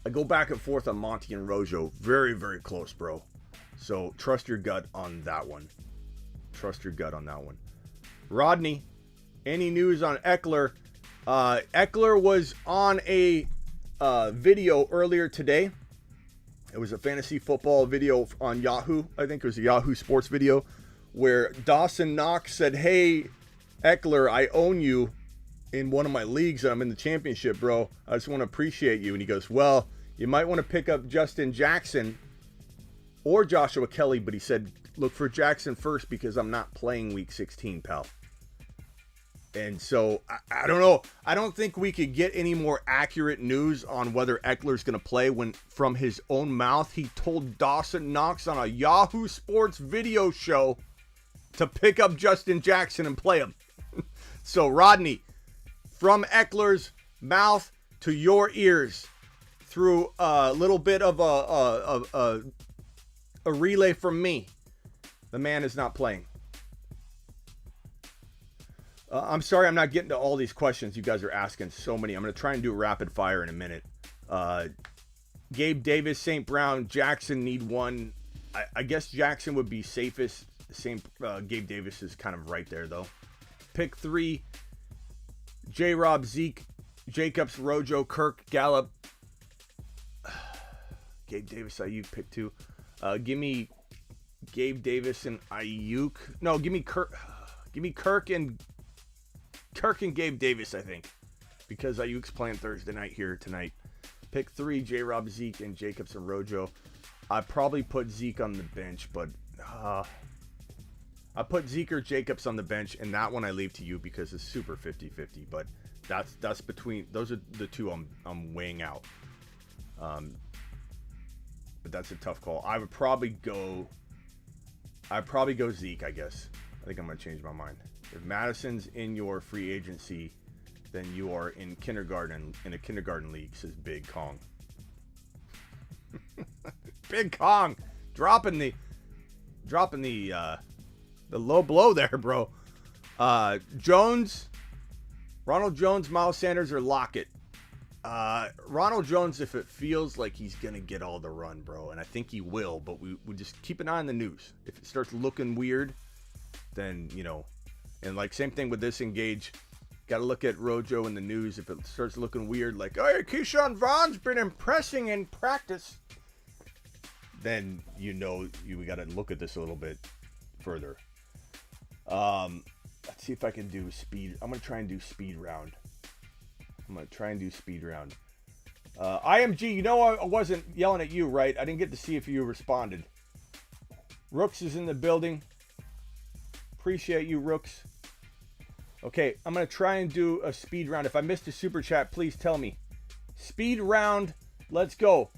I go back and forth on Monty and Rojo. Very, very close, bro. So trust your gut on that one. Trust your gut on that one. Rodney, any news on Eckler? Eckler was on a video earlier today. It was a fantasy football video on Yahoo. I think it was a Yahoo Sports video where Dawson Knox said, "Hey, Eckler, I own you in one of my leagues and I'm in the championship, bro. I just want to appreciate you." And he goes, "Well, you might want to pick up Justin Jackson or Joshua Kelly," but he said, "Look for Jackson first because I'm not playing week 16, pal." And so, I don't know. I don't think we could get any more accurate news on whether Eckler's going to play when, from his own mouth, he told Dawson Knox on a Yahoo Sports video show to pick up Justin Jackson and play him. So, Rodney, from Eckler's mouth to your ears, through a little bit of a relay from me, the man is not playing. I'm sorry I'm not getting to all these questions you guys are asking. So many. I'm going to try and do rapid fire in a minute. Gabe Davis, St. Brown, Jackson need one. I guess Jackson would be safest. Gabe Davis is kind of right there, though. Pick 3. J-Rob, Zeke, Jacobs, Rojo, Kirk, Gallup. Gabe Davis, Ayuk, pick 2. Give me Gabe Davis and Ayuk. No, give me Kirk. Give me Kirk and Gabe Davis, I think, because Ayuk's playing Thursday night here tonight. Pick 3, J-Rob, Zeke, and Jacobs and Rojo. I probably put Zeke on the bench, but I put Zeke or Jacobs on the bench, and that one I leave to you because it's super 50-50. But that's between those are the two I'm weighing out. But that's a tough call. I'd probably go Zeke, I guess. I think I'm going to change my mind. If Mattison's in your free agency, then you are in a kindergarten league, says Big Kong. Big Kong dropping the low blow there, bro. Jones, Ronald Jones, Miles Sanders, or Lockett. Ronald Jones, if it feels like he's going to get all the run, bro, and I think he will, but we just keep an eye on the news. If it starts looking weird, then, and like same thing with this engage. Got to look at Rojo in the news. If it starts looking weird, like, oh, Keyshawn Vaughn's been impressing in practice, then we got to look at this a little bit further. Let's see if I can do speed. I'm going to try and do speed round. IMG, I wasn't yelling at you, right? I didn't get to see if you responded. Rooks is in the building. Appreciate you, Rooks. Okay, I'm going to try and do a speed round. If I missed a super chat, please tell me. Speed round. Let's go.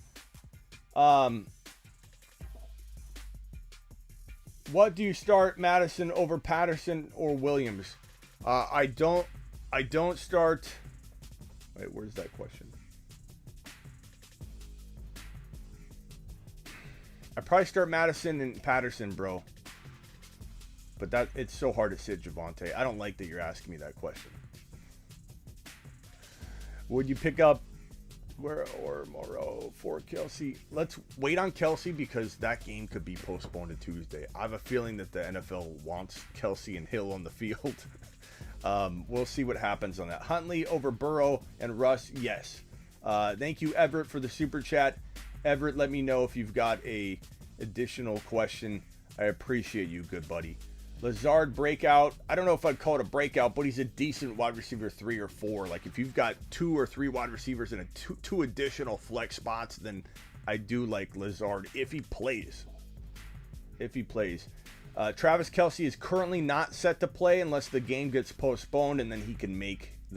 What do you start, Mattison over Patterson or Williams? I don't start. Wait, where's that question? I probably start Mattison and Patterson, bro. But it's so hard to sit Javonte. I don't like that you're asking me that question. Would you pick up or Morrow for Kelsey? Let's wait on Kelsey because that game could be postponed to Tuesday. I have a feeling that the NFL wants Kelsey and Hill on the field. We'll see what happens on that. Huntley over Burrow and Russ, yes. Thank you, Everett, for the super chat. Everett, let me know if you've got a additional question. I appreciate you, good buddy. Lazard breakout. I don't know if I'd call it a breakout, but he's a decent wide receiver 3 or 4. Like if you've got 2 or 3 wide receivers and two additional flex spots, then I do like Lazard if he plays. Travis Kelce is currently not set to play unless the game gets postponed, and then he can make he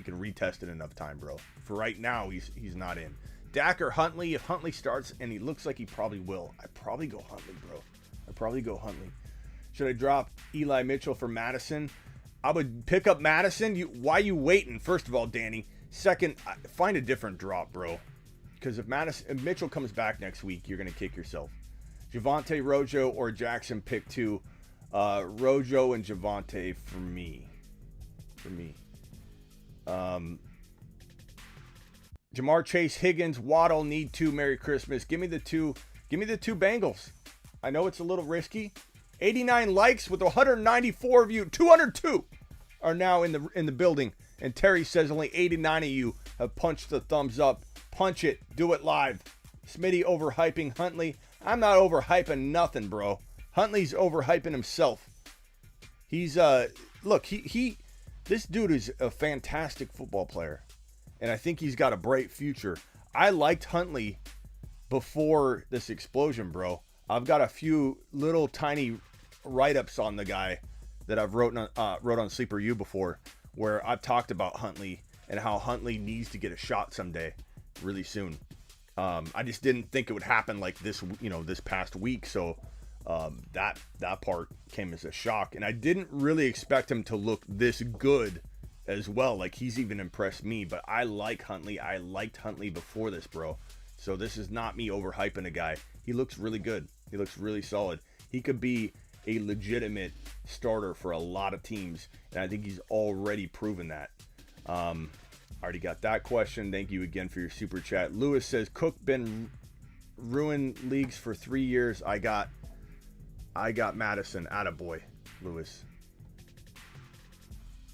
can retest it enough time, bro. For right now, he's not in. Dak or Huntley. If Huntley starts, and he looks like he probably will, I'd probably go Huntley, bro. Should I drop Eli Mitchell for Mattison? I would pick up Mattison. Why you waiting? First of all, Danny. Second, find a different drop, bro. Because if Mitchell comes back next week, you're gonna kick yourself. Javonte, Rojo, or Jackson, pick 2. Rojo and Javonte for me. Jamar Chase, Higgins, Waddle, need 2. Merry Christmas. Give me the two Bengals. I know it's a little risky. 89 likes with 194 of you. 202 are now in the building. And Terry says only 89 of you have punched the thumbs up. Punch it. Do it live. Smitty overhyping Huntley. I'm not overhyping nothing, bro. Huntley's overhyping himself. He's look, this dude is a fantastic football player. And I think he's got a bright future. I liked Huntley before this explosion, bro. I've got a few little tiny write-ups on the guy that I've wrote on Sleeper U before, where I've talked about Huntley and how Huntley needs to get a shot someday, really soon. I just didn't think it would happen like this, this past week. So that part came as a shock, and I didn't really expect him to look this good as well. Like he's even impressed me, but I like Huntley. I liked Huntley before this, bro. So this is not me overhyping a guy. He looks really good. He looks really solid. He could be a legitimate starter for a lot of teams, and I think he's already proven that. Already got that question. Thank you again for your super chat. Lewis says, Cook been ruined leagues for 3 years. I got Mattison. Attaboy, Lewis.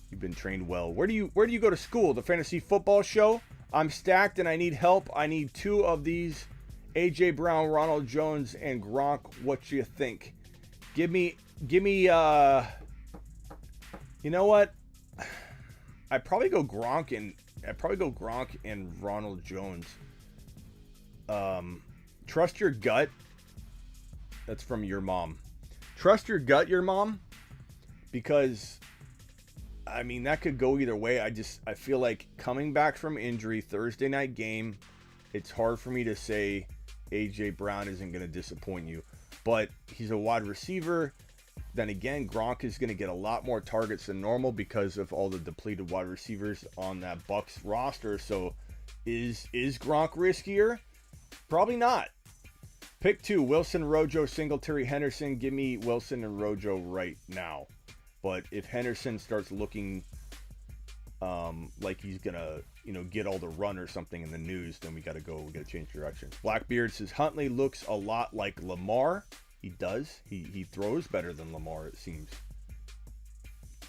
You've been trained well. Where do you go to school? The Fantasy Football Show? I'm stacked and I need help. I need 2 of these. AJ Brown, Ronald Jones, and Gronk. What you think? Give me you know what? I'd probably go Gronk and Ronald Jones. Trust your gut. That's from your mom. Trust your gut, your mom, because I mean that could go either way. I feel like coming back from injury, Thursday night game, it's hard for me to say A.J. Brown isn't going to disappoint you. But he's a wide receiver. Then again, Gronk is going to get a lot more targets than normal because of all the depleted wide receivers on that Bucs roster. So is Gronk riskier? Probably not. Pick 2, Wilson, Rojo, Singletary, Henderson. Give me Wilson and Rojo right now. But if Henderson starts looking like he's going to, get all the run or something in the news, then we got to change directions. Blackbeard says Huntley looks a lot like Lamar. He does. He throws better than Lamar, it seems.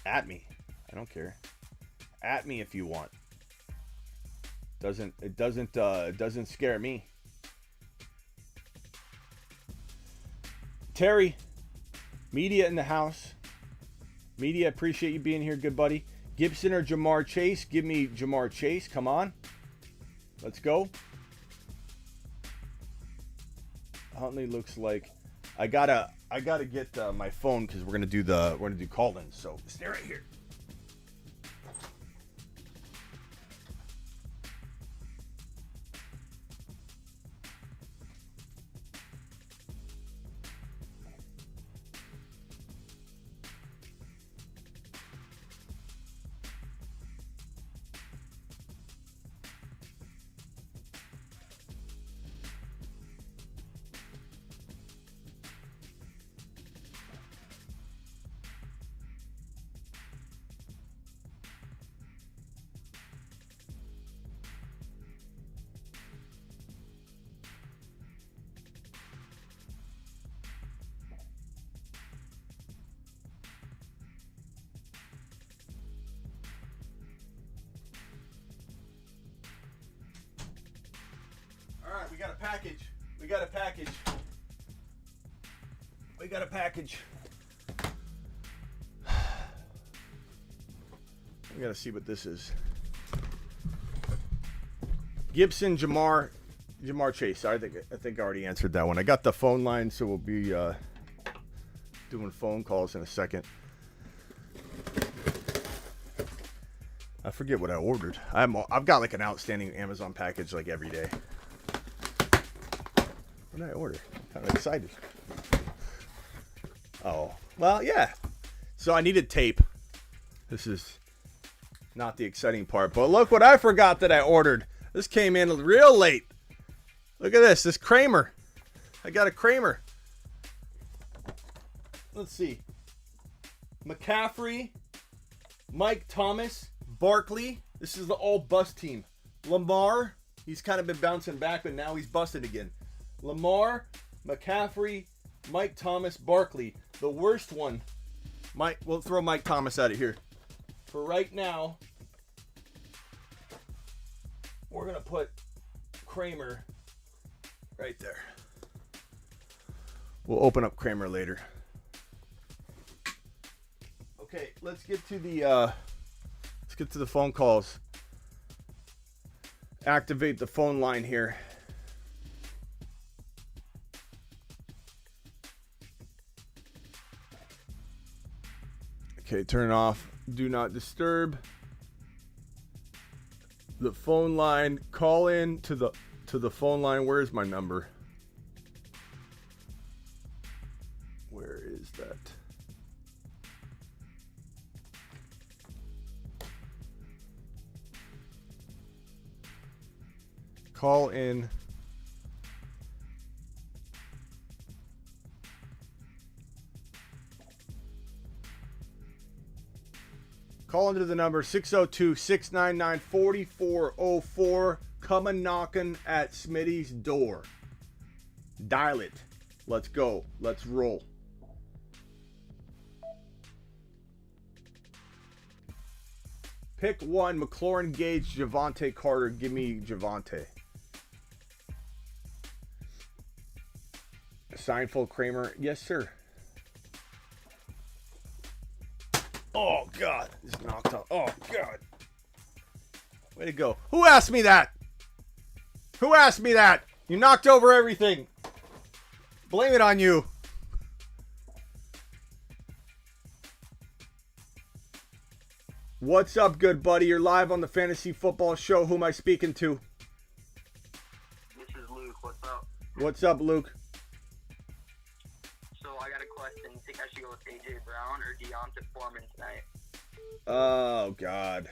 At me. I don't care. At me if you want. It doesn't scare me. Terry, media in the house. Media, appreciate you being here, good buddy. Gibson or Jamar Chase? Give me Jamar Chase. Come on. Let's go. Huntley looks like I gotta get my phone because we're gonna do call-ins. So stay right here. We got a package. We got a package. We got to see what this is. Gibson, Jamar Chase. I think I already answered that one. I got the phone line, so we'll be doing phone calls in a second. I forget what I ordered. I've got like an outstanding Amazon package like every day. What did I order? I'm kind of excited. Oh, well, yeah. So I needed tape. This is not the exciting part. But look what I forgot that I ordered. This came in real late. Look at this Kramer. I got a Kramer. Let's see. McCaffrey, Mike Thomas, Barkley. This is the all-bust team. Lamar, he's kind of been bouncing back, but now he's busted again. Lamar, McCaffrey, Mike Thomas, Barkley. The worst one. We'll throw Mike Thomas out of here. For right now, we're going to put Kramer right there. We'll open up Kramer later. Okay, let's get to the phone calls. Activate the phone line here. Okay, turn off do not disturb. The phone line, call in to the phone line. Where is my number? Where is that? Call in. Call into the number 602-699-4404. Come knocking at Smitty's door. Dial it. Let's go. Let's roll. Pick one. McLaurin Gage, Javonte Carter. Give me Javonte. Seinfeld Kramer. Yes, sir. Oh, God. This knocked out. Oh, God. Way to go. Who asked me that? Who asked me that? You knocked over everything. Blame it on you. What's up, good buddy? You're live on the Fantasy Football Show. Who am I speaking to? This is Luke. What's up? What's up, Luke? So I got a question. You think I should go with A.J. Brown or Deonta Foreman tonight? Oh, God.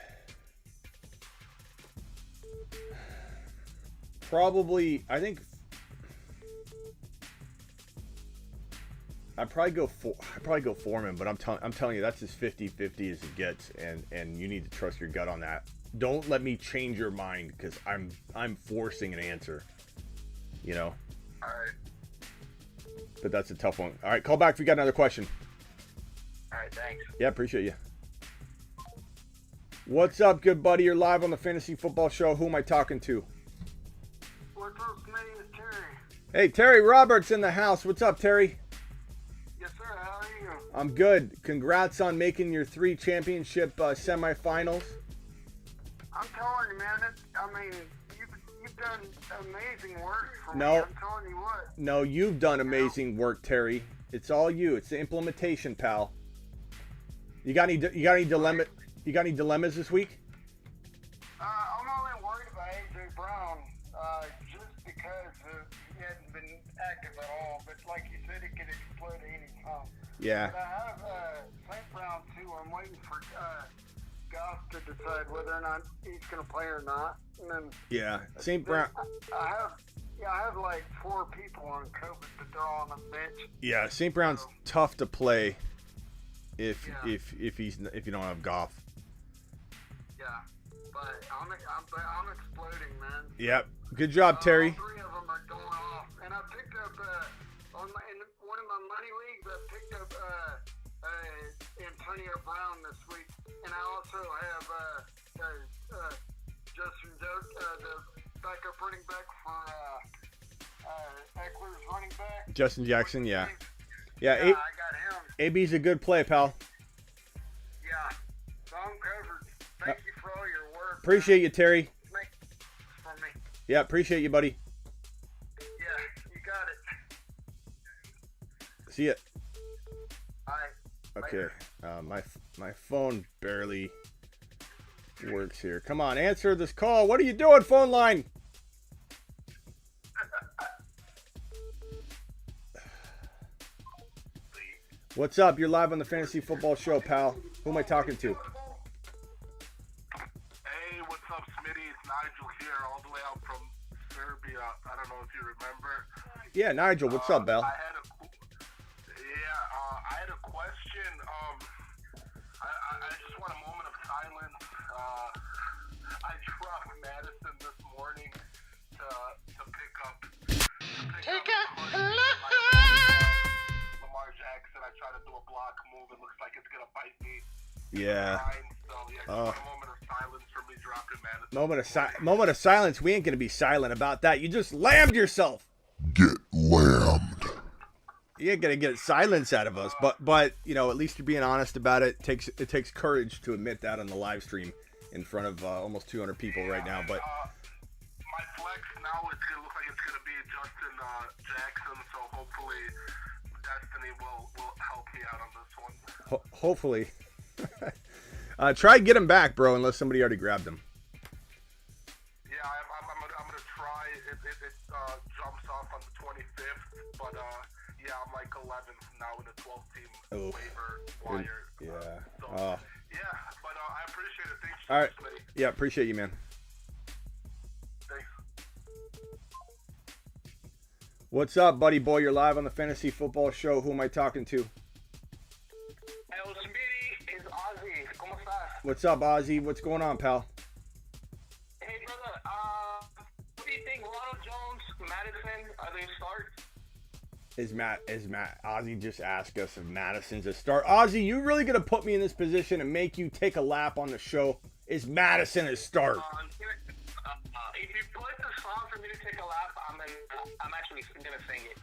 Probably, I think... I'd probably go Foreman, but I'm telling you, that's as 50-50 as it gets, and you need to trust your gut on that. Don't let me change your mind, because I'm forcing an answer. You know? All right. But that's a tough one. All right, call back if you got another question. All right, thanks. Yeah, appreciate you. What's up, good buddy? You're live on the Fantasy Football Show. Who am I talking to? What's up, Smitty? It's Terry. Hey, Terry Roberts in the house. What's up, Terry? Yes, sir. How are you? I'm good. Congrats on making your 3 championship semifinals. I'm telling you, man. You've done amazing work for me. No. I'm telling you what. No, you've done amazing work, Terry. It's all you. It's the implementation, pal. You got any dilemma? You got any dilemmas this week? I'm only worried about A.J. Brown, just because he hadn't been active at all. But like you said, it could explode at any time. Yeah. But I have St. Brown too. I'm waiting for Goff to decide whether or not he's going to play or not. And then Yeah. St. Brown. I have like 4 people on COVID, but they're all on the bench. Yeah, St. Brown's tough to play if Yeah. if you don't have Goff. Yeah, but I'm exploding, man. Yep. Good job, Terry. All 3 of them are going off, and I picked up in one of my money leagues. I picked up Antonio Brown this week, and I also have Justin the backup running back for Eckler's running back. Justin Jackson, yeah. Yeah, I got him. AB's a good play, pal. Yeah, so I'm covered. Thank you for all your work. Appreciate you, Terry. Thanks for me. Yeah, appreciate you, buddy. Yeah, you got it. See ya. Bye. Okay. My phone barely works here. Come on, answer this call. What are you doing, phone line? What's up? You're live on the Fantasy Football Show, pal. Who am I talking to? Hey, what's up, Smitty? It's Nigel here, all the way out from Serbia. I don't know if you remember. Yeah, Nigel. What's up, Bell? I had a question. I just want a moment of silence. I dropped Mattison this morning to pick up Lamar Jackson. I tried to do a block move. It looks like it's gonna bite me. Yeah. So just a moment of silence for me dropping Mattison. Moment of silence. We ain't gonna be silent about that. You just lammed yourself. Get lammed. You ain't gonna get silence out of us, but you know, at least you're being honest about it. It takes courage to admit that on the live stream in front of almost 200 people right now. But my flex now is gonna look like it's gonna be Justin Jackson. So hopefully, Destiny will help me out on this one. Hopefully, try and get him back, bro. Unless somebody already grabbed him. Yeah, I'm gonna try. It jumps off on the 25th, but yeah, I'm like 11th now in the 12-team waiver wire. Yeah. Yeah, but I appreciate it. Thanks. All right. Smitty. Yeah, appreciate you, man. Thanks. What's up, buddy boy? You're live on the Fantasy Football Show. Who am I talking to? El Smitty is Ozzy. ¿Cómo estás? What's up, Ozzy? What's going on, pal? Hey, brother. What do you think? Ronald Jones, Mattison, are they start? Is Ozzy just asked us if Madison's a start? Ozzy, you really gonna put me in this position and make you take a lap on the show? Is Mattison a start? If you put the song for me to take a lap, I'm actually gonna sing it.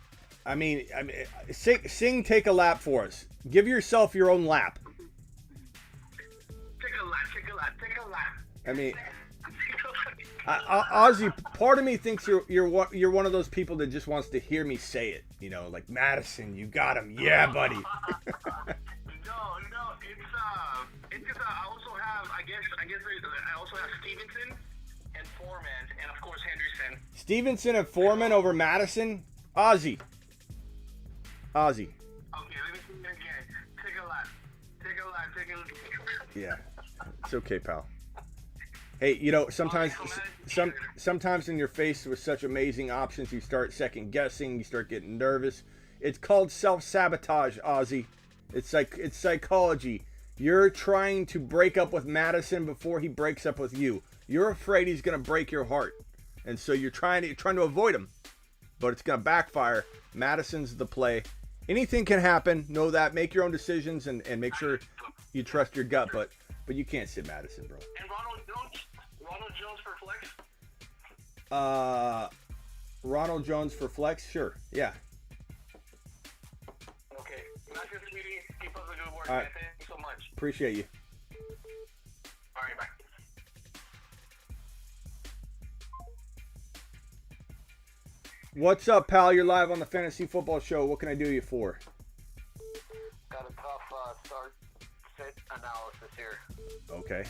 I mean, sing "Take a Lap" for us. Give yourself your own lap. Take a lap. I mean, Ozzy, part of me thinks you're one of those people that just wants to hear me say it. You know, like Mattison, you got him, yeah, buddy. No, it's just I also have I also have Stevenson and Foreman, and of course Henderson. Stevenson and Foreman over Mattison? Ozzy. Okay, let me see it again. Take a lap. Yeah. It's okay, pal. Hey, sometimes when you're faced with such amazing options, you start second guessing, you start getting nervous. It's called self-sabotage, Ozzy. It's psychology. You're trying to break up with Mattison before he breaks up with you. You're afraid he's gonna break your heart, and so you're trying to avoid him, but it's gonna backfire. Madison's the play. Anything can happen. Know that. Make your own decisions and make sure you trust your gut. But you can't sit Mattison, bro. And Ronald Jones for flex. Ronald Jones for flex, sure, yeah. Okay, Mattison, sweetie, keep up the good work. All right. Thank you so much. Appreciate you. All right, bye. What's up, pal? You're live on the Fantasy Football Show. What can I do you for? Got a tough start-sit analysis here. Okay.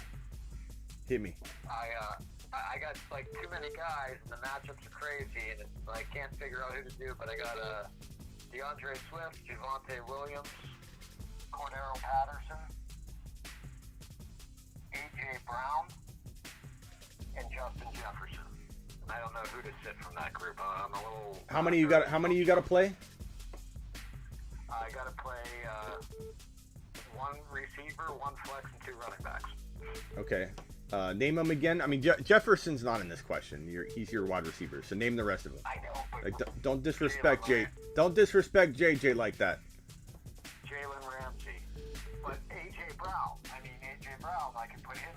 Hit me. I got like too many guys, and the matchups are crazy, and I can't figure out who to do. But I got DeAndre Swift, Javonte Williams, Cordero Patterson, AJ Brown, and Justin Jefferson. And I don't know who to sit from that group. I'm a little. How many you got to play? I got to play one receiver, one flex, and two running backs. Okay. Name them again. I mean, Jefferson's not in this question. He's your wide receiver. So name the rest of them. I know. Like, don't disrespect Jay. Don't disrespect JJ like that. Jalen Ramsey. But AJ Brown. I can put him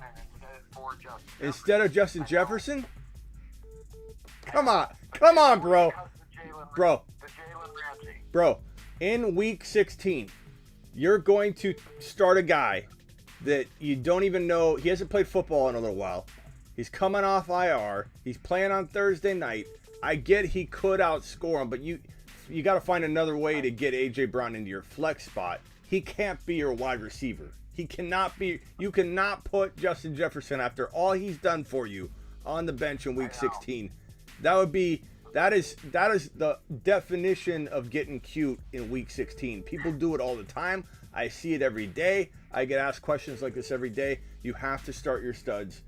in instead of Justin Jefferson. Come on, bro. Bro, in week 16, you're going to start a guy that you don't even know. He hasn't played football in a little while. He's coming off IR. He's playing on Thursday night. I get he could outscore him, but you got to find another way to get AJ Brown into your flex spot. He can't be your wide receiver. He cannot be. You cannot put Justin Jefferson after all he's done for you on the bench in week 16. That is the definition of getting cute in week 16. People do it all the time. I see it every day. I get asked questions like this every day. You have to start your studs,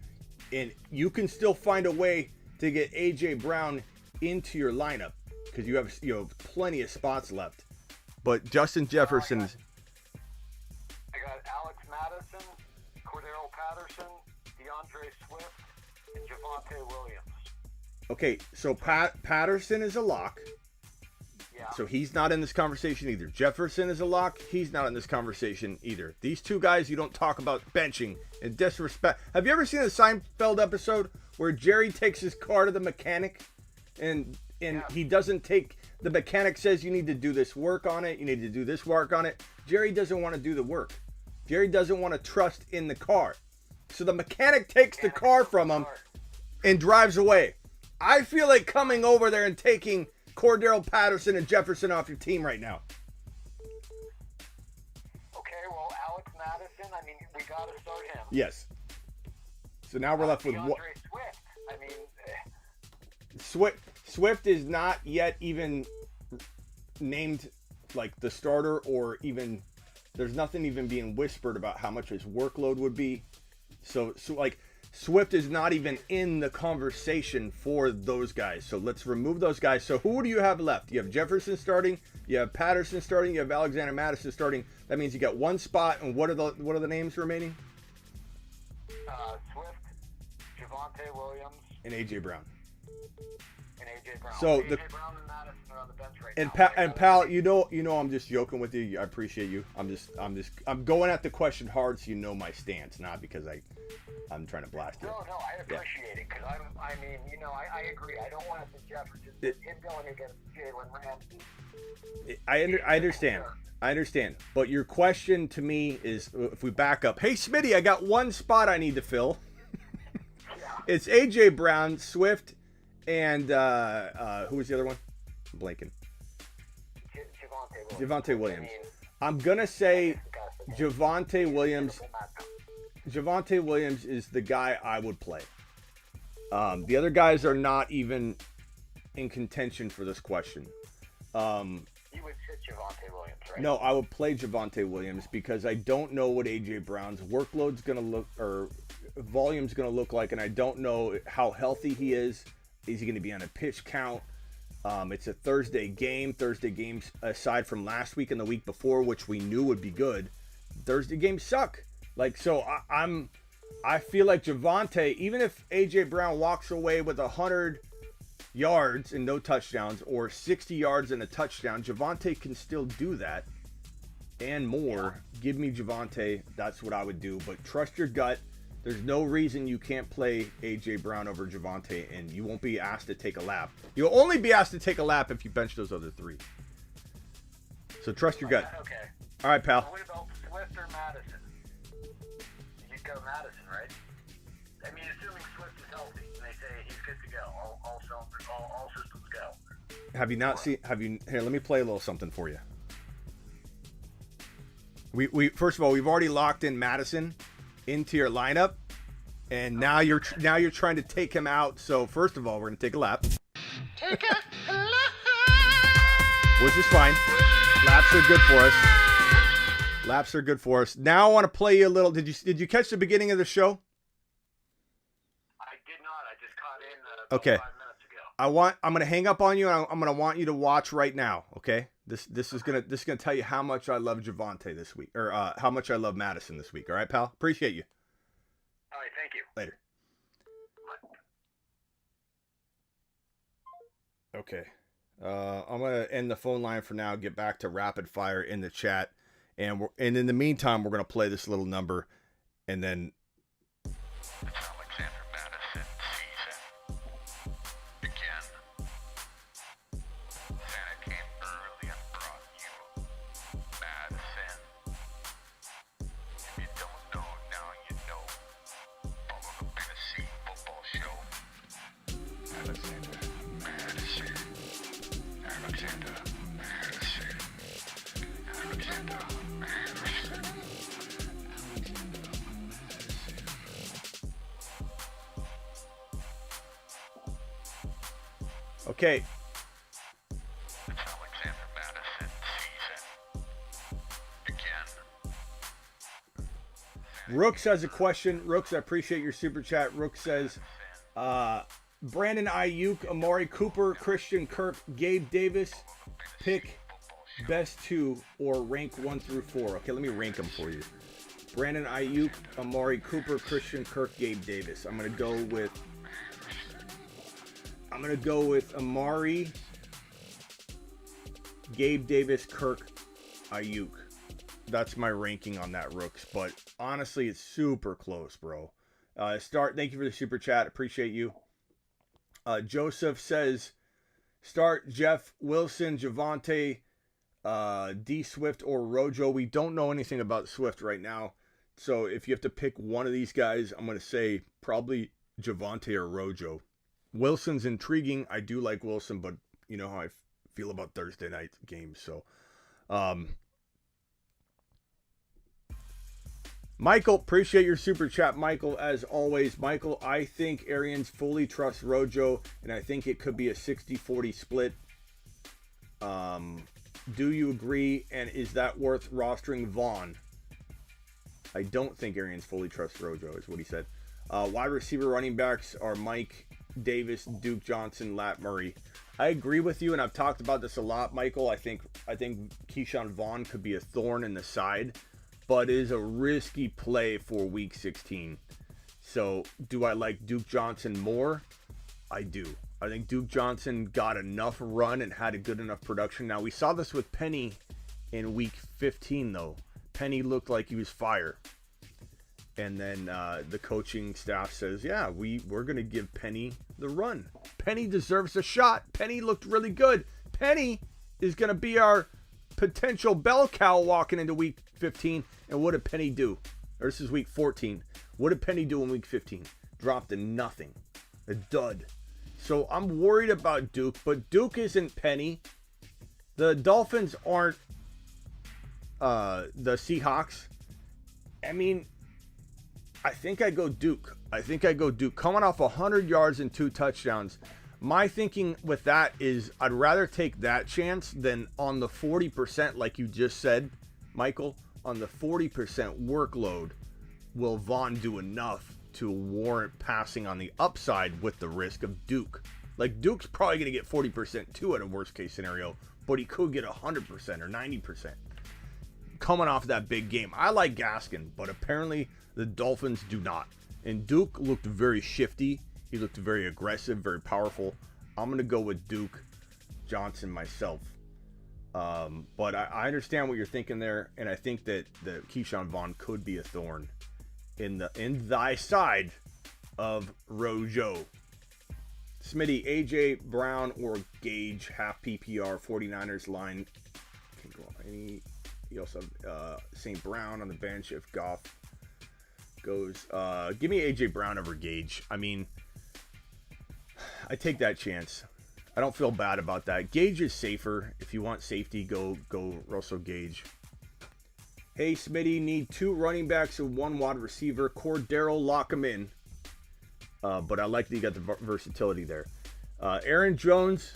and you can still find a way to get AJ Brown into your lineup because you have plenty of spots left. But Justin Jefferson's. I got Alex Mattison, Cordero Patterson, DeAndre Swift, and Javonte Williams. Okay, so Patterson is a lock. Yeah. So he's not in this conversation either. Jefferson is a lock. He's not in this conversation either. These two guys you don't talk about benching and disrespect. Have you ever seen a Seinfeld episode where Jerry takes his car to the mechanic and he doesn't take, the mechanic says you need to do this work on it, you need to do this work on it. Jerry doesn't want to do the work. Jerry doesn't want to trust in the car. So the mechanic takes the car from him and drives away. I feel like coming over there and taking Cordero Patterson and Jefferson off your team right now. Okay, well, Alex Mattison, we got to start him. Yes. So now we're left with what? Swift. Swift is not yet even named like the starter, or even there's nothing even being whispered about how much his workload would be. So like Swift is not even in the conversation for those guys. So let's remove those guys. So who do you have left? You have Jefferson starting, you have Patterson starting, you have Alexander Mattison starting. That means you got one spot. And what are the names remaining? Swift, Javonte Williams, and AJ Brown. So AJ Brown and Mattison are on the bench right and now. And pal, you know I'm just joking with you. I appreciate you. I'm going at the question hard, so you know my stance, not because I'm trying to blast you. No, I appreciate it, because I agree. I don't want to see Jefferson him going against Jalen Ramsey. I understand. But your question to me is, if we back up, hey Smitty, I got one spot I need to fill. It's AJ Brown, Swift, and who was the other one? I'm blanking. Javonte Williams. I'm gonna say Javonte Williams. Javonte Williams is the guy I would play. The other guys are not even in contention for this question. You would sit Javonte Williams, right? No, I would play Javonte Williams because I don't know what A.J. Brown's workload's going to look, or volume's going to look like, and I don't know how healthy he is. Is he going to be on a pitch count? It's a Thursday game. Thursday games, aside from last week and the week before, which we knew would be good, Thursday games suck. Like, so I feel like Javonte, even if A.J. Brown walks away with 100 yards and no touchdowns, or 60 yards and a touchdown, Javonte can still do that and more. Give me Javonte. That's what I would do. But trust your gut. There's no reason you can't play A.J. Brown over Javonte, and you won't be asked to take a lap. You'll only be asked to take a lap if you bench those other three. So trust your gut. Okay. All right, pal. What about Swift or Mattison? You'd go Mattison, right? I mean, assuming Swift is healthy, and they say he's good to go, all systems go. Have you not seen? Here? Let me play a little something for you. We first of all, we've already locked in Mattison into your lineup, and now you're trying to take him out. So first of all, we're gonna take a lap. Take a lap. Which is fine. Laps are good for us. Laps are good for us. Now I want to play you a little. Did you catch the beginning of the show? I did not. I just caught in about Okay. 5 minutes ago. I'm gonna hang up on you, and I'm gonna want you to watch right now. Okay. This is gonna tell you how much I love Javonte this week, or how much I love Mattison this week. All right, pal. Appreciate you. All right, thank you. Later. Okay. I'm gonna end the phone line for now. Get back to rapid fire in the chat, and in the meantime, we're gonna play this little number, and then. Alexander Mattison season again. Santa came early and brought you Mattison. If you don't know, now you know. Follow the Fantasy Football Show. Alexander Mattison. Alexander Mattison. Alexander Mattison. Okay. Alexander Mattison season again. Rooks has a question. Rooks, I appreciate your super chat. Rooks says, Brandon Ayuk, Amari Cooper, Christian Kirk, Gabe Davis, pick best two or rank 1 through 4. Okay, let me rank them for you. Brandon Ayuk, Amari Cooper, Christian Kirk, Gabe Davis. I'm gonna go with Amari, Gabe Davis, Kirk, Ayuk. That's my ranking on that, Rooks. But honestly, it's super close, bro. Thank you for the super chat. Appreciate you. Joseph says, start Jeff Wilson, Javonte, D Swift, or Rojo. We don't know anything about Swift right now. So if you have to pick one of these guys, I'm going to say probably Javonte or Rojo. Wilson's intriguing. I do like Wilson, but you know how I feel about Thursday night games. So, Michael, appreciate your super chat, Michael, as always. Michael, I think Arians fully trusts Rojo, and I think it could be a 60-40 split. Do you agree, and is that worth rostering Vaughn? I don't think Arians fully trusts Rojo, is what he said. Wide receiver running backs are Mike Davis, Duke Johnson, Lat Murray. I agree with you, and I've talked about this a lot, Michael. I think Keyshawn Vaughn could be a thorn in the side, but is a risky play for Week 16. So, do I like Duke Johnson more? I do. I think Duke Johnson got enough run and had a good enough production. Now, we saw this with Penny in Week 15, though. Penny looked like he was fire. And then the coaching staff says, yeah, we're going to give Penny the run. Penny deserves a shot. Penny looked really good. Penny is going to be our potential bell cow walking into Week 15. And what did Penny do? Or this is Week 14. What did Penny do in Week 15? Dropped to nothing. A dud. So I'm worried about Duke, but Duke isn't Penny. The Dolphins aren't the Seahawks. I mean, I think I go Duke. I think I go Duke. Coming off 100 yards and 2 touchdowns. My thinking with that is I'd rather take that chance than on the 40%, like you just said, Michael, on the 40% workload, will Vaughn do enough to warrant passing on the upside with the risk of Duke? Like, Duke's probably going to get 40% too at a worst case scenario, but he could get 100% or 90% coming off that big game. I like Gaskin, but apparently the Dolphins do not. And Duke looked very shifty. He looked very aggressive, very powerful. I'm going to go with Duke Johnson myself. But I understand what you're thinking there, and I think that the Keyshawn Vaughn could be a thorn in thy side of Rojo. Smitty, AJ Brown or Gage, half PPR, 49ers line. Can go on any. You also have St. Brown on the bench if Goff goes. Give me AJ Brown over Gage. I mean, I take that chance. I don't feel bad about that. Gage is safer. If you want safety, go Russell Gage. Hey, Smitty, need 2 running backs and 1 wide receiver. Cordero, lock him in. But I like that you got the versatility there. Aaron Jones,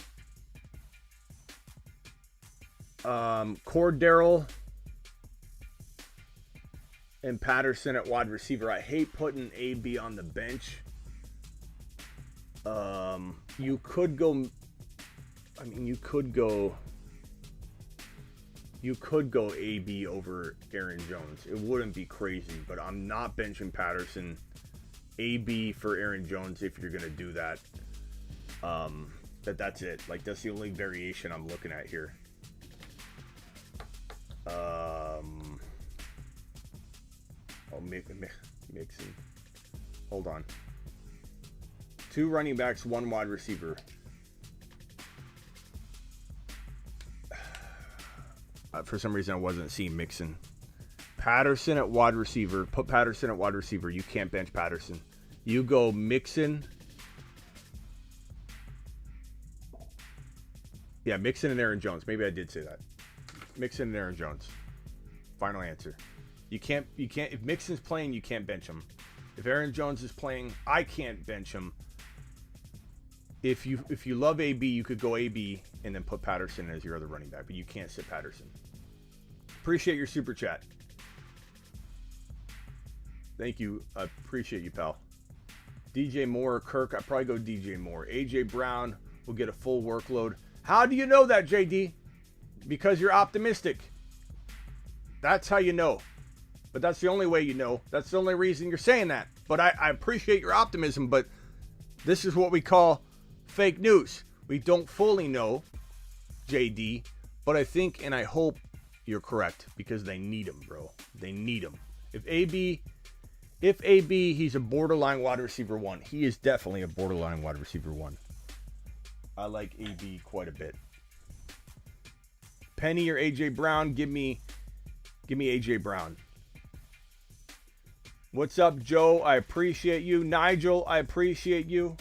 Cordero, and Patterson at wide receiver. I hate putting AB on the bench. You could go. I mean, you could go AB over Aaron Jones. It wouldn't be crazy, but I'm not benching Patterson. AB for Aaron Jones if you're gonna do that. That's it. Like, that's the only variation I'm looking at here. Mixing. Hold on. 2 running backs, 1 wide receiver. For some reason, I wasn't seeing Mixon. Patterson at wide receiver. Put Patterson at wide receiver. You can't bench Patterson. You go Mixon. Yeah, Mixon and Aaron Jones. Maybe I did say that. Mixon and Aaron Jones. Final answer. You can't. If Mixon's playing, you can't bench him. If Aaron Jones is playing, I can't bench him. If you love AB, you could go AB and then put Patterson as your other running back, but you can't sit Patterson. Appreciate your super chat. Thank you. I appreciate you, pal. DJ Moore or Kirk? I'd probably go DJ Moore. AJ Brown will get a full workload. How do you know that, JD? Because you're optimistic. That's how you know. But that's the only way you know. That's the only reason you're saying that. But I appreciate your optimism, but this is what we call fake news. We don't fully know, JD, but I think and I hope you're correct because they need him, bro. They need him. If AB, he's a borderline wide receiver 1. He is definitely a borderline wide receiver 1. I like AB quite a bit. Penny or AJ Brown, give me AJ Brown. What's up, Joe? I appreciate you. Nigel, I appreciate you.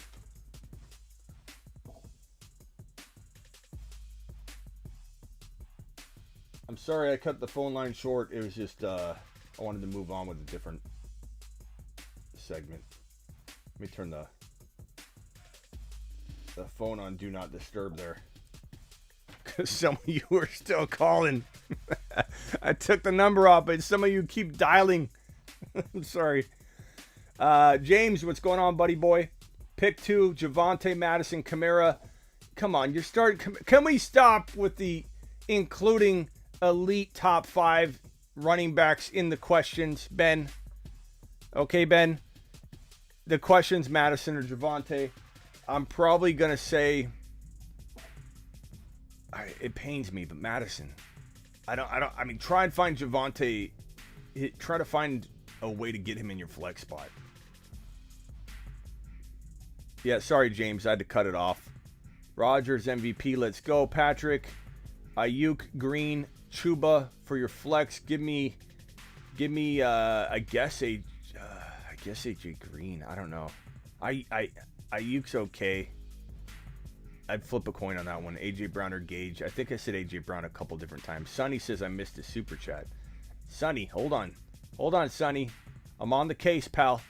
I'm sorry I cut the phone line short. It was just I wanted to move on with a different segment. Let me turn the phone on Do Not Disturb there. Because some of you are still calling. I took the number off, but some of you keep dialing. I'm sorry. James, what's going on, buddy boy? Pick 2, Javonte, Mattison, Kamara. Come on, you're starting. Can we stop with the including elite top 5 running backs in the questions, Ben? Okay, Ben. The questions, Mattison or Javonte. I'm probably going to say, it pains me, but Mattison. I mean, try and find Javonte. Try to find a way to get him in your flex spot. Yeah, sorry, James. I had to cut it off. Rodgers MVP. Let's go, Patrick. Ayuk, Green, Chuba for your flex. Give me. I guess AJ Green. I don't know. Ayuk's okay. I'd flip a coin on that one. AJ Brown or Gage. I think I said AJ Brown a couple different times. Sonny says I missed a super chat. Sonny, hold on. Hold on, Sonny. I'm on the case, pal.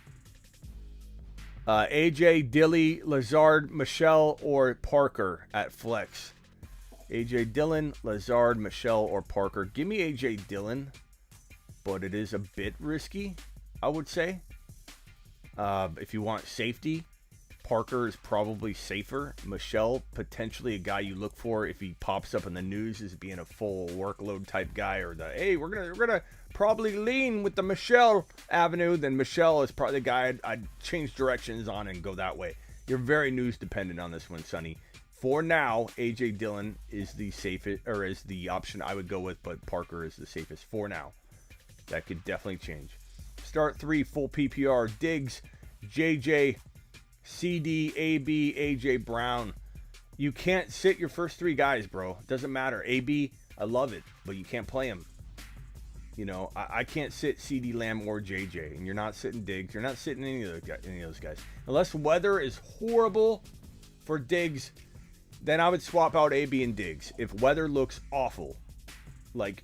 AJ, Dilly, Lazard, Michelle, or Parker at flex. AJ Dillon, Lazard, Michelle, or Parker. Give me AJ Dillon, but it is a bit risky, I would say. If you want safety, Parker is probably safer. Michelle, potentially a guy you look for if he pops up in the news as being a full workload type guy, or hey, we're gonna probably lean with the Michelle avenue. Then Michelle is probably the guy I'd change directions on and go that way. You're very news dependent on this one, Sonny. For now, AJ Dillon is the safest, or is the option I would go with, but Parker is the safest for now. That could definitely change. Start 3, full PPR. Diggs, JJ, CD, AB, AJ Brown. You can't sit your first 3 guys, bro. Doesn't matter. AB, I love it, but you can't play him. You know, I can't sit CD Lamb or JJ, and you're not sitting Diggs. You're not sitting any of those guys. Unless weather is horrible for Diggs, then I would swap out AB and Diggs. If weather looks awful, like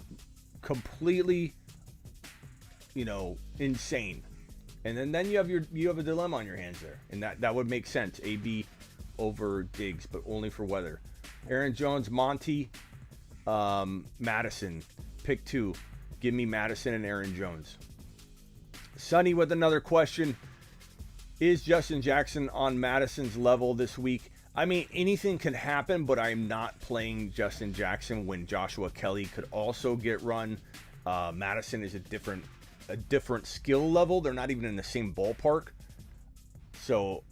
completely, insane, and then you have a dilemma on your hands there, and that would make sense. AB over Diggs, but only for weather. Aaron Jones, Monty, Mattison, pick 2. Give me Mattison and Aaron Jones. Sonny with another question: is Justin Jackson on Madison's level this week? I mean, anything can happen, but I'm not playing Justin Jackson when Joshua Kelly could also get run. Mattison is a different skill level. They're not even in the same ballpark. So,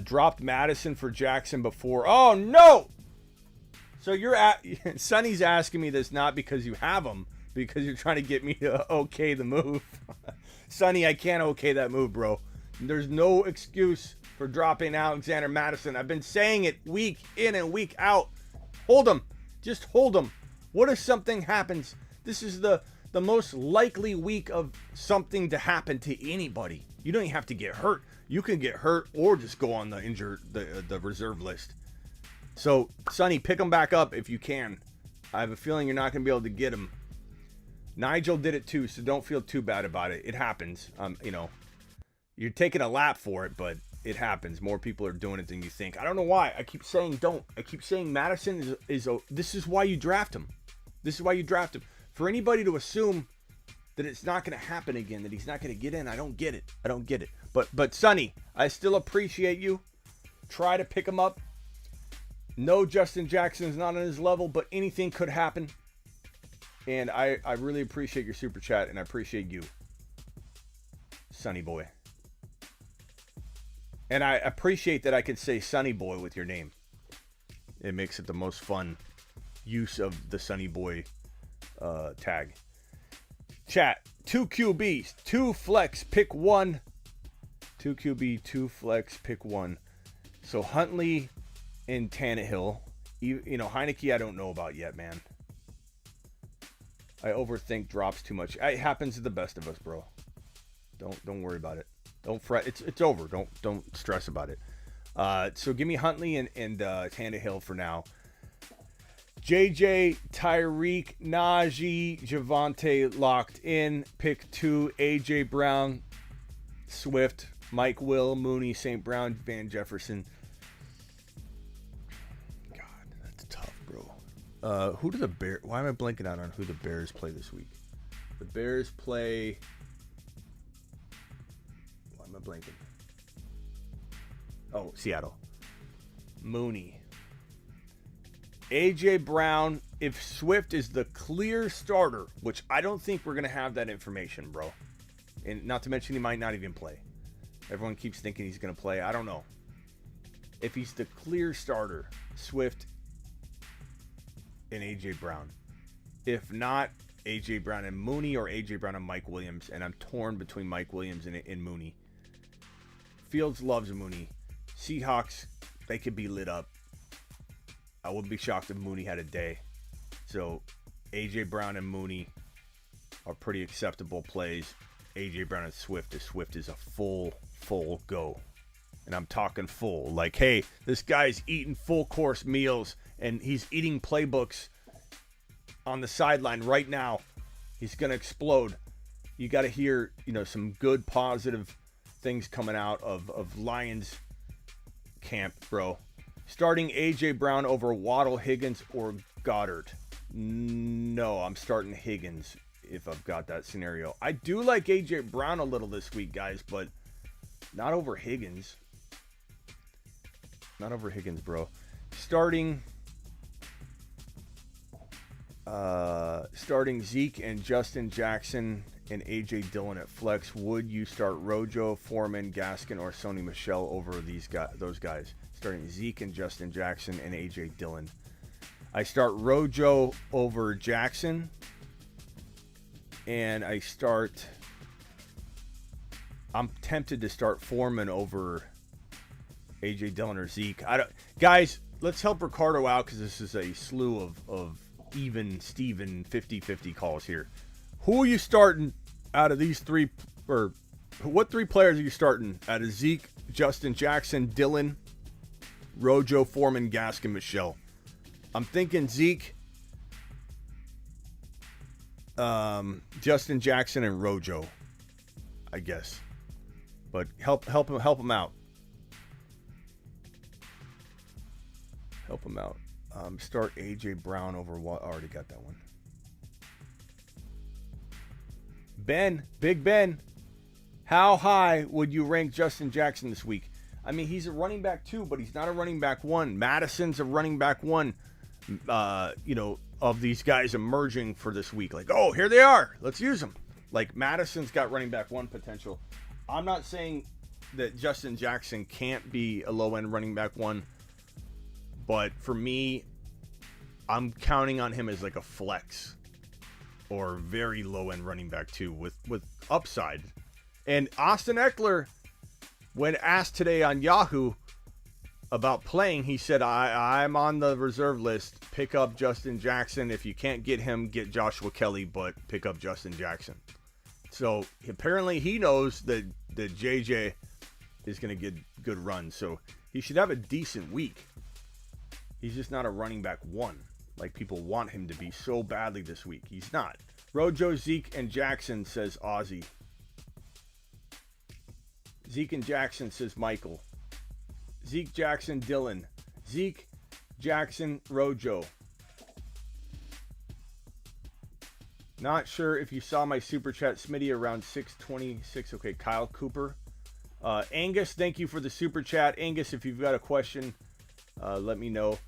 dropped Mattison for Jackson before. Oh, no! So Sonny's asking me this not because you have him, because you're trying to get me to okay the move. Sonny, I can't okay that move, bro. There's no excuse for dropping Alexander Mattison. I've been saying it week in and week out. Hold him. Just hold him. What if something happens? This is the most likely week of something to happen to anybody. You don't even have to get hurt. You can get hurt or just go on the reserve list. So, Sonny, pick him back up if you can. I have a feeling you're not going to be able to get him. Nigel did it too, so don't feel too bad about it. It happens. You're taking a lap for it, but it happens. More people are doing it than you think. I don't know why. I keep saying don't. I keep saying Mattison is this is why you draft him. This is why you draft him. For anybody to assume that it's not going to happen again, that he's not going to get in, I don't get it. I don't get it. But Sonny, I still appreciate you. Try to pick him up. No, Justin Jackson is not on his level, but anything could happen. And I really appreciate your super chat, and I appreciate you, Sonny boy. And I appreciate that I can say Sonny boy with your name. It makes it the most fun use of the Sonny boy tag. Chat, 2 QBs, 2 flex, pick 1. 2 QB, 2 flex, pick 1. So Huntley and Tannehill. Heineke I don't know about yet, man. I overthink drops too much. It happens to the best of us, bro. Don't worry about it. Don't fret. It's over. Don't stress about it. So give me Huntley and Tannehill for now. JJ, Tyreek, Najee, Javonte locked in. Pick 2, AJ Brown, Swift, Mike Will, Mooney, St. Brown, Van Jefferson. God, that's tough, bro. Who do the Bears? Why am I blanking out on who the Bears play this week? The Bears play. Why am I blanking? Oh, Seattle. Mooney. AJ Brown, if Swift is the clear starter, which I don't think we're going to have that information, bro. And not to mention he might not even play. Everyone keeps thinking he's going to play. I don't know. If he's the clear starter, Swift and AJ Brown. If not, AJ Brown and Mooney, or AJ Brown and Mike Williams. And I'm torn between Mike Williams and Mooney. Fields loves Mooney. Seahawks, they could be lit up. I wouldn't be shocked if Mooney had a day. So, AJ Brown and Mooney are pretty acceptable plays. AJ Brown and Swift. Swift is a full go. And I'm talking full. Like, hey, this guy's eating full course meals and he's eating playbooks on the sideline right now. He's going to explode. You got to hear, some good positive things coming out of Lions camp, bro. Starting A.J. Brown over Waddle, Higgins, or Goddard. No, I'm starting Higgins if I've got that scenario. I do like A.J. Brown a little this week, guys, but not over Higgins. Not over Higgins, bro. Starting Zeke and Justin Jackson and A.J. Dillon at flex. Would you start Rojo, Foreman, Gaskin, or Sony Michel over those guys? Starting Zeke and Justin Jackson and A.J. Dillon. I start Rojo over Jackson. And I'm tempted to start Foreman over A.J. Dillon or Zeke. Guys, let's help Ricardo out because this is a slew of even Steven 50-50 calls here. Who are you starting out of these three, or what three players are you starting out of Zeke, Justin Jackson, Dillon, Rojo, Foreman, Gaskin, Michel? I'm thinking Zeke, Justin Jackson, and Rojo, I guess. But help him out. Help him out. Start A.J. Brown over what? I already got that one. Ben, Big Ben, how high would you rank Justin Jackson this week? I mean, he's a running back 2, but he's not a running back 1. Mattison's a running back 1. Of these guys emerging for this week. Like, oh, here they are. Let's use them. Like, Mattison's got running back 1 potential. I'm not saying that Justin Jackson can't be a low-end running back 1. But for me, I'm counting on him as like a flex or very low-end running back 2 with upside. And Austin Eckler, when asked today on Yahoo about playing, he said, I'm on the reserve list. Pick up Justin Jackson. If you can't get him, get Joshua Kelly, but pick up Justin Jackson. So apparently he knows that JJ is going to get good runs. So he should have a decent week. He's just not a running back 1 like people want him to be so badly this week. He's not. Rojo, Zeke, and Jackson, says Ozzy. Zeke and Jackson, says Michael. Zeke, Jackson, Dylan. Zeke, Jackson, Rojo. Not sure if you saw my super chat, Smitty, around 626. Okay, Kyle Cooper. Angus, thank you for the super chat. Angus, if you've got a question, let me know.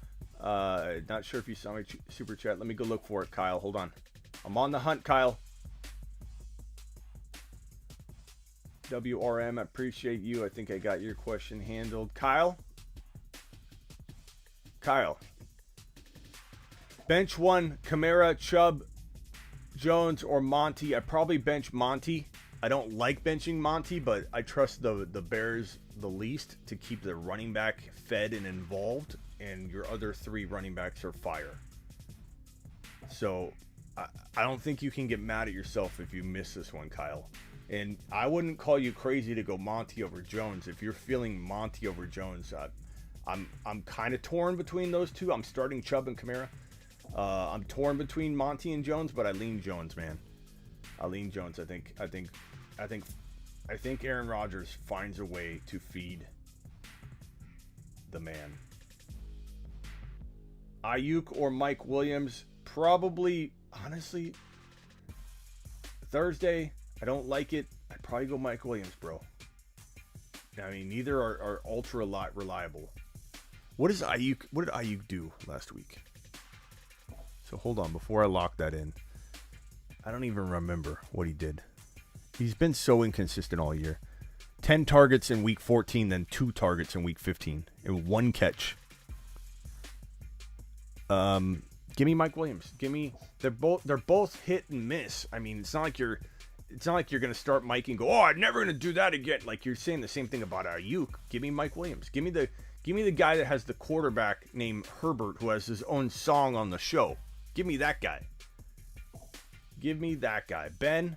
Not sure if you saw my super chat. Let me go look for it, Kyle. Hold on. I'm on the hunt, Kyle. WRM, I appreciate you. I think I got your question handled. Kyle? Bench 1, Kamara, Chubb, Jones, or Monty. I probably bench Monty. I don't like benching Monty, but I trust the Bears the least to keep the running back fed and involved, and your other 3 running backs are fire. So I don't think you can get mad at yourself if you miss this one, Kyle. And I wouldn't call you crazy to go Monty over Jones. If you're feeling Monty over Jones, I'm kind of torn between those two. I'm starting Chubb and Kamara. I'm torn between Monty and Jones, but I lean Jones, man. I lean Jones. I think Aaron Rodgers finds a way to feed the man. Ayuk or Mike Williams? Probably, honestly, Thursday. I don't like it. I'd probably go Mike Williams, bro. I mean, neither are ultra reliable. What did Ayuk do last week? So hold on, before I lock that in. I don't even remember what he did. He's been so inconsistent all year. 10 targets in week 14, then 2 targets in week 15, and 1 catch. Give me Mike Williams. They're both hit and miss. I mean, it's not like you're gonna start Mike and go, oh, I'm never gonna do that again. Like you're saying the same thing about Ayuk. Give me Mike Williams. Give me the guy that has the quarterback named Herbert who has his own song on the show. Give me that guy. Ben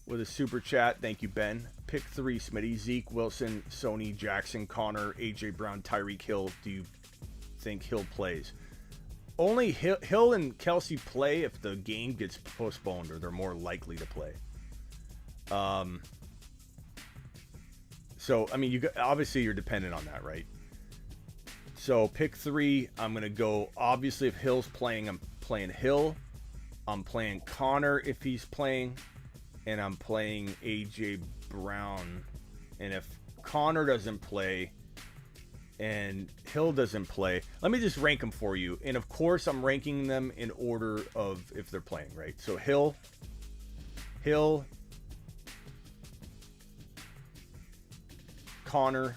with a super chat. Thank you, Ben. Pick 3, Smitty. Zeke, Wilson, Sony, Jackson, Connor, A.J. Brown, Tyreek Hill. Do you think Hill plays? Only Hill and Kelsey play if the game gets postponed or they're more likely to play. So, I mean, obviously you're dependent on that, right? So pick 3. I'm going to go, obviously, if Hill's playing, I'm playing Hill. I'm playing Connor if he's playing. And I'm playing A.J. Brown. And if Connor doesn't play and Hill doesn't play, let me just rank them for you. And of course, I'm ranking them in order of if they're playing, right? So Hill, Connor,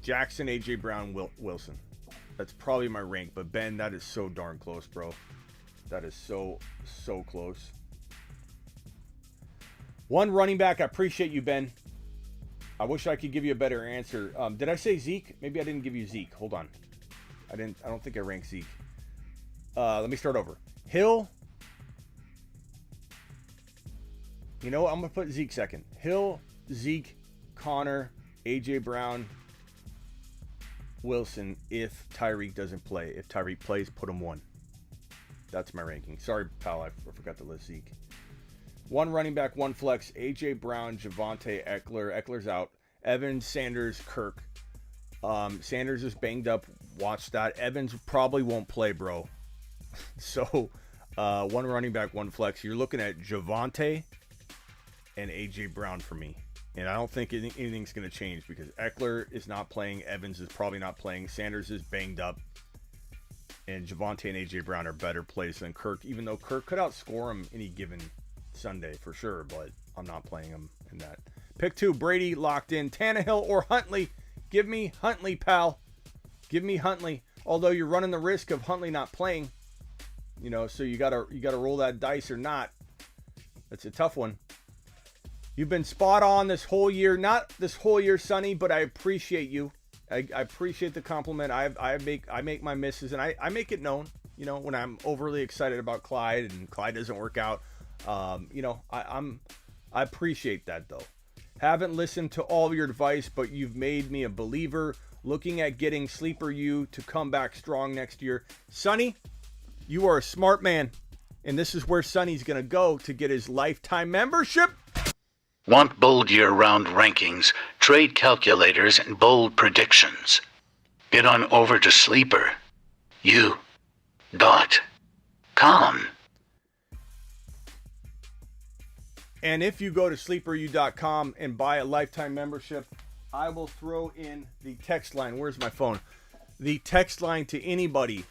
Jackson, A.J. Brown, Wilson. That's probably my rank. But Ben, that is so darn close, bro. That is so close. One running back. I appreciate you, Ben. I wish I could give you a better answer. Did I say Zeke? Maybe I didn't give you Zeke. Hold on. I don't think I ranked Zeke. Let me start over. Hill. You know what? I'm going to put Zeke second. Hill, Zeke, Connor, A.J. Brown, Wilson if Tyreek doesn't play. If Tyreek plays, put him 1. That's my ranking. Sorry, pal, I forgot to list Zeke. 1 running back, 1 flex. A.J. Brown, Javonte, Eckler. Eckler's out. Evans, Sanders, Kirk. Sanders is banged up. Watch that. Evans probably won't play, bro. So, 1 running back, 1 flex. You're looking at Javonte and A.J. Brown for me. And I don't think anything's going to change because Eckler is not playing. Evans is probably not playing. Sanders is banged up. And Javonte and A.J. Brown are better plays than Kirk, even though Kirk could outscore him any given Sunday for sure, but I'm not playing him in that. Pick 2, Brady locked in. Tannehill or Huntley. Give me Huntley, pal. Give me Huntley. Although you're running the risk of Huntley not playing. You know, so you gotta roll that dice or not. That's a tough one. You've been spot on this whole year. Not this whole year, Sonny, but I appreciate you. I appreciate the compliment. I make my misses, and I make it known, you know, when I'm overly excited about Clyde and Clyde doesn't work out. You know, I appreciate that, though. Haven't listened to all of your advice, but you've made me a believer. Looking at getting Sleeper U to come back strong next year. Sonny, you are a smart man, and this is where Sonny's going to go to get his lifetime membership. Want bold year-round rankings, trade calculators, and bold predictions? Get on over to sleeperu.com. And if you go to sleeperu.com and buy a lifetime membership, I will throw in the text line. Where's my phone? The text line to anybody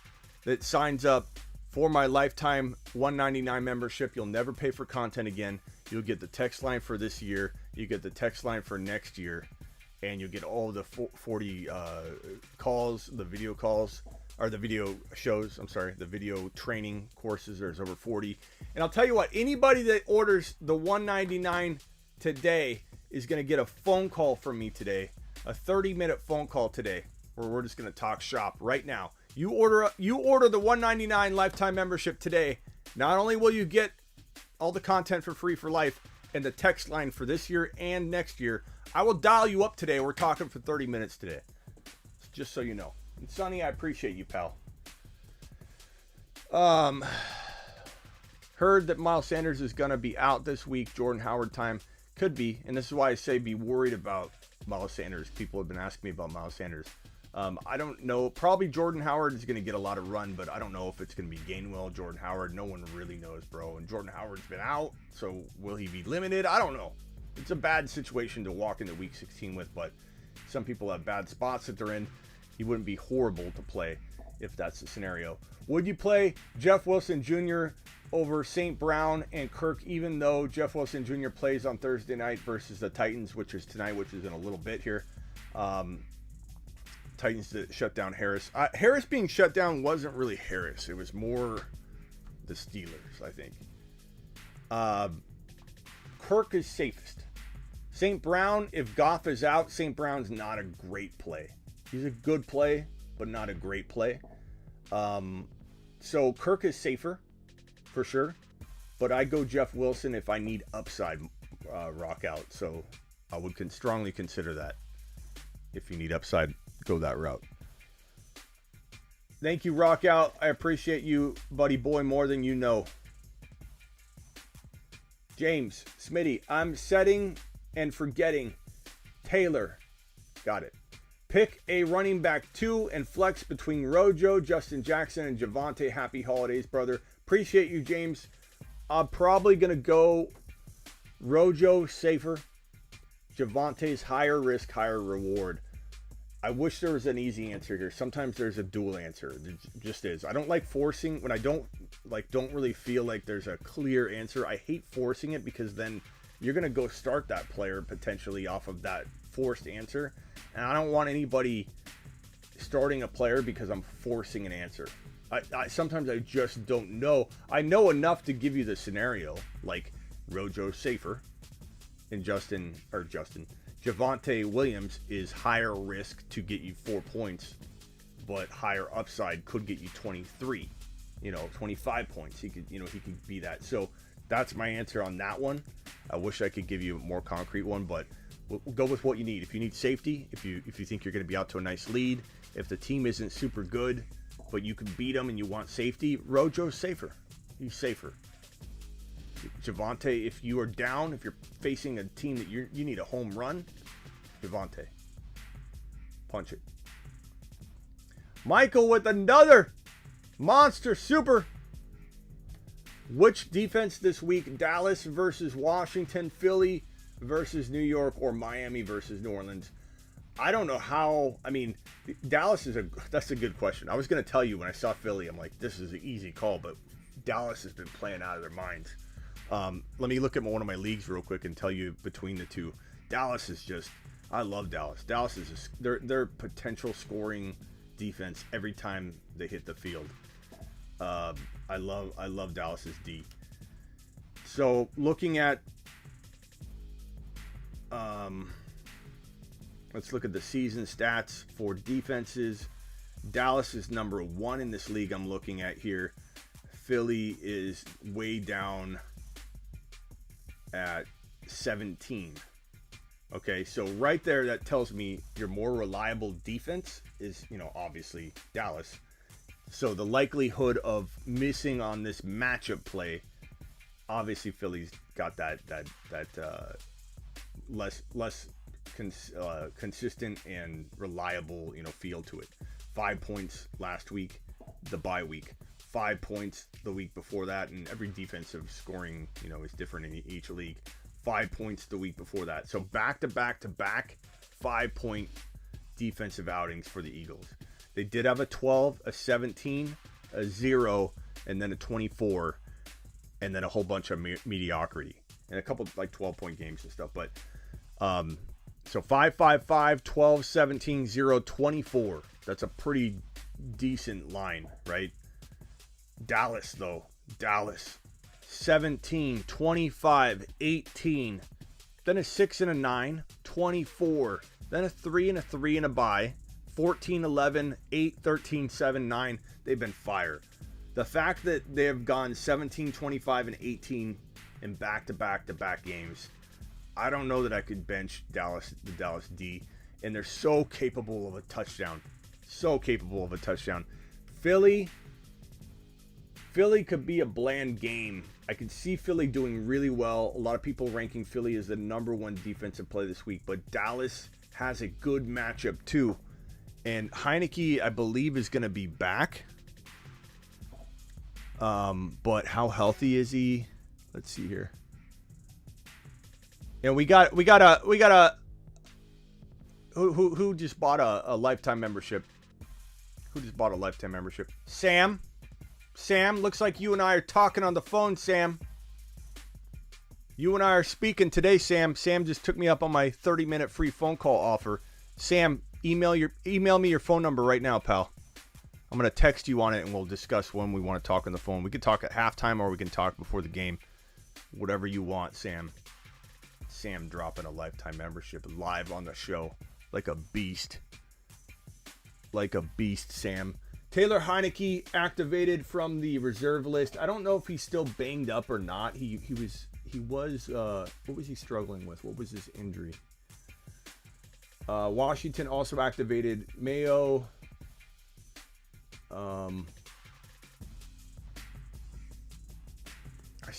that signs up for my lifetime $199 membership. You'll never pay for content again. You'll get the text line for this year. You get the text line for next year. And you'll get all the 40 calls, the video calls, or the video shows. I'm sorry, the video training courses. There's over 40. And I'll tell you what, anybody that orders the $199 today is going to get a phone call from me today. A 30-minute phone call today where we're just going to talk shop right now. You order the $199 lifetime membership today. Not only will you get all the content for free for life and the text line for this year and next year, I will dial you up today. We're talking for 30 minutes today. Just so you know. And Sonny, I appreciate you, pal. Heard that Miles Sanders is going to be out this week. Jordan Howard time. Could be. And this is why I say be worried about Miles Sanders. People have been asking me about Miles Sanders. I don't know. Probably Jordan Howard is going to get a lot of run, but I don't know if it's going to be Gainwell, Jordan Howard. No one really knows, bro. And Jordan Howard's been out, so will he be limited? I don't know. It's a bad situation to walk into Week 16 with, but some people have bad spots that they're in. He wouldn't be horrible to play if that's the scenario. Would you play Jeff Wilson Jr. over St. Brown and Kirk, even though Jeff Wilson Jr. plays on Thursday night versus the Titans, which is tonight, which is in a little bit here. Titans to shut down Harris. Harris being shut down wasn't really Harris. It was more the Steelers, I think. Kirk is safest. St. Brown, if Goff is out, St. Brown's not a great play. He's a good play, but not a great play. So Kirk is safer, for sure. But I go Jeff Wilson if I need upside rock out. So I would strongly consider that. If you need upside, go that route. Thank you, Rock Out. I appreciate you, buddy boy, more than you know. James, Smitty, I'm setting and forgetting Taylor. Got it. Pick a running back 2 and flex between Rojo, Justin Jackson, and Javonte. Happy holidays, brother. Appreciate you, James. I'm probably going to go Rojo safer. Javonte's higher risk, higher reward. I wish there was an easy answer here. Sometimes there's a dual answer. There just is. I don't like forcing when I don't really feel like there's a clear answer. I hate forcing it because then you're going to go start that player potentially off of that forced answer. And I don't want anybody starting a player because I'm forcing an answer. I sometimes I just don't know. I know enough to give you the scenario, like Rojo safer and Javonte Williams is higher risk to get you 4 points, but higher upside could get you 23, 25 points. He could be that. So that's my answer on that one. I wish I could give you a more concrete one, but we'll go with what you need. If you need safety, if you think you're going to be out to a nice lead, if the team isn't super good, but you can beat them and you want safety, Rojo's safer. He's safer. Javonte, if you are down, if you're facing a team that you need a home run, Javonte. Punch it. Michael with another monster super. Which defense this week? Dallas versus Washington, Philly versus New York, or Miami versus New Orleans? I don't know how. I mean, Dallas that's a good question. I was going to tell you when I saw Philly, I'm like, this is an easy call, but Dallas has been playing out of their minds. Let me look at one of my leagues real quick and tell you between the two. Dallas is just, I love Dallas. Dallas is their potential scoring defense every time they hit the field. I love Dallas's D. So looking at, let's look at the season stats for defenses. Dallas is number 1 in this league I'm looking at here. Philly is way down at 17. Okay, so right there, that tells me your more reliable defense is, obviously Dallas. So the likelihood of missing on this matchup play, obviously Philly's got that less consistent and reliable, feel to it. 5 points last week, the bye week. 5 points the week before that, and every defensive scoring, is different in each league. 5 points the week before that. So back to back 5-point defensive outings for the Eagles. They did have a 12, a 17, a 0, and then a 24, and then a whole bunch of mediocrity and a couple 12-point games and stuff. But so 5, 12, 17, 0, 24. That's a pretty decent line, right? Dallas, 17, 25, 18, then a 6 and a 9, 24, then a 3 and a 3 and a bye, 14, 11, 8, 13, 7, 9. They've been fire. The fact that they have gone 17, 25, and 18 in back-to-back games, I don't know that I could bench the Dallas D, and they're so capable of a touchdown. Philly could be a bland game. I could see Philly doing really well. A lot of people ranking Philly as the number 1 defensive play this week, but Dallas has a good matchup too. And Heineke, I believe, is going to be back. But how healthy is he? Let's see here. And we got a who just bought a lifetime membership? Who just bought a lifetime membership? Sam, looks like you and I are talking on the phone, Sam. You and I are speaking today, Sam. Sam just took me up on my 30-minute free phone call offer. Sam, email me your phone number right now, pal. I'm going to text you on it, and we'll discuss when we want to talk on the phone. We can talk at halftime, or we can talk before the game. Whatever you want, Sam. Sam dropping a lifetime membership live on the show. Like a beast. Sam. Taylor Heineke activated from the reserve list. I don't know if he's still banged up or not. He was what was he struggling with? What was his injury? Washington also activated Mayo. I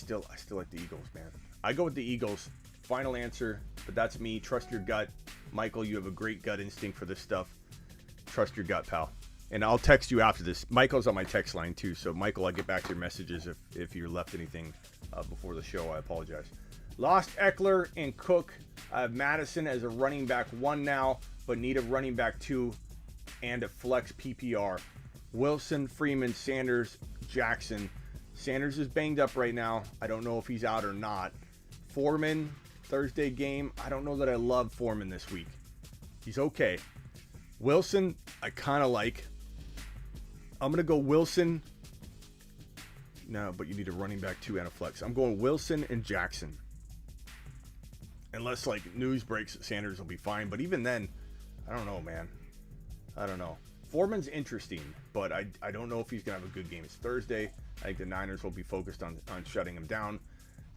still like the Eagles, man. I go with the Eagles. Final answer, but that's me. Trust your gut. Michael, you have a great gut instinct for this stuff. Trust your gut, pal. And I'll text you after this. Michael's on my text line too. So Michael, I'll get back to your messages if you left anything before the show. I apologize. Lost Eckler and Cook. I have Mattison as a running back 1 now, but need a running back 2 and a flex PPR. Wilson, Freeman, Sanders, Jackson. Sanders is banged up right now. I don't know if he's out or not. Foreman, Thursday game. I don't know that I love Foreman this week. He's okay. Wilson, I kind of like. I'm going to go Wilson. No, but you need a running back 2 and a flex. I'm going Wilson and Jackson. Unless, like, news breaks, Sanders will be fine. But even then, I don't know, man. I don't know. Foreman's interesting, but I don't know if he's going to have a good game. It's Thursday. I think the Niners will be focused on shutting him down.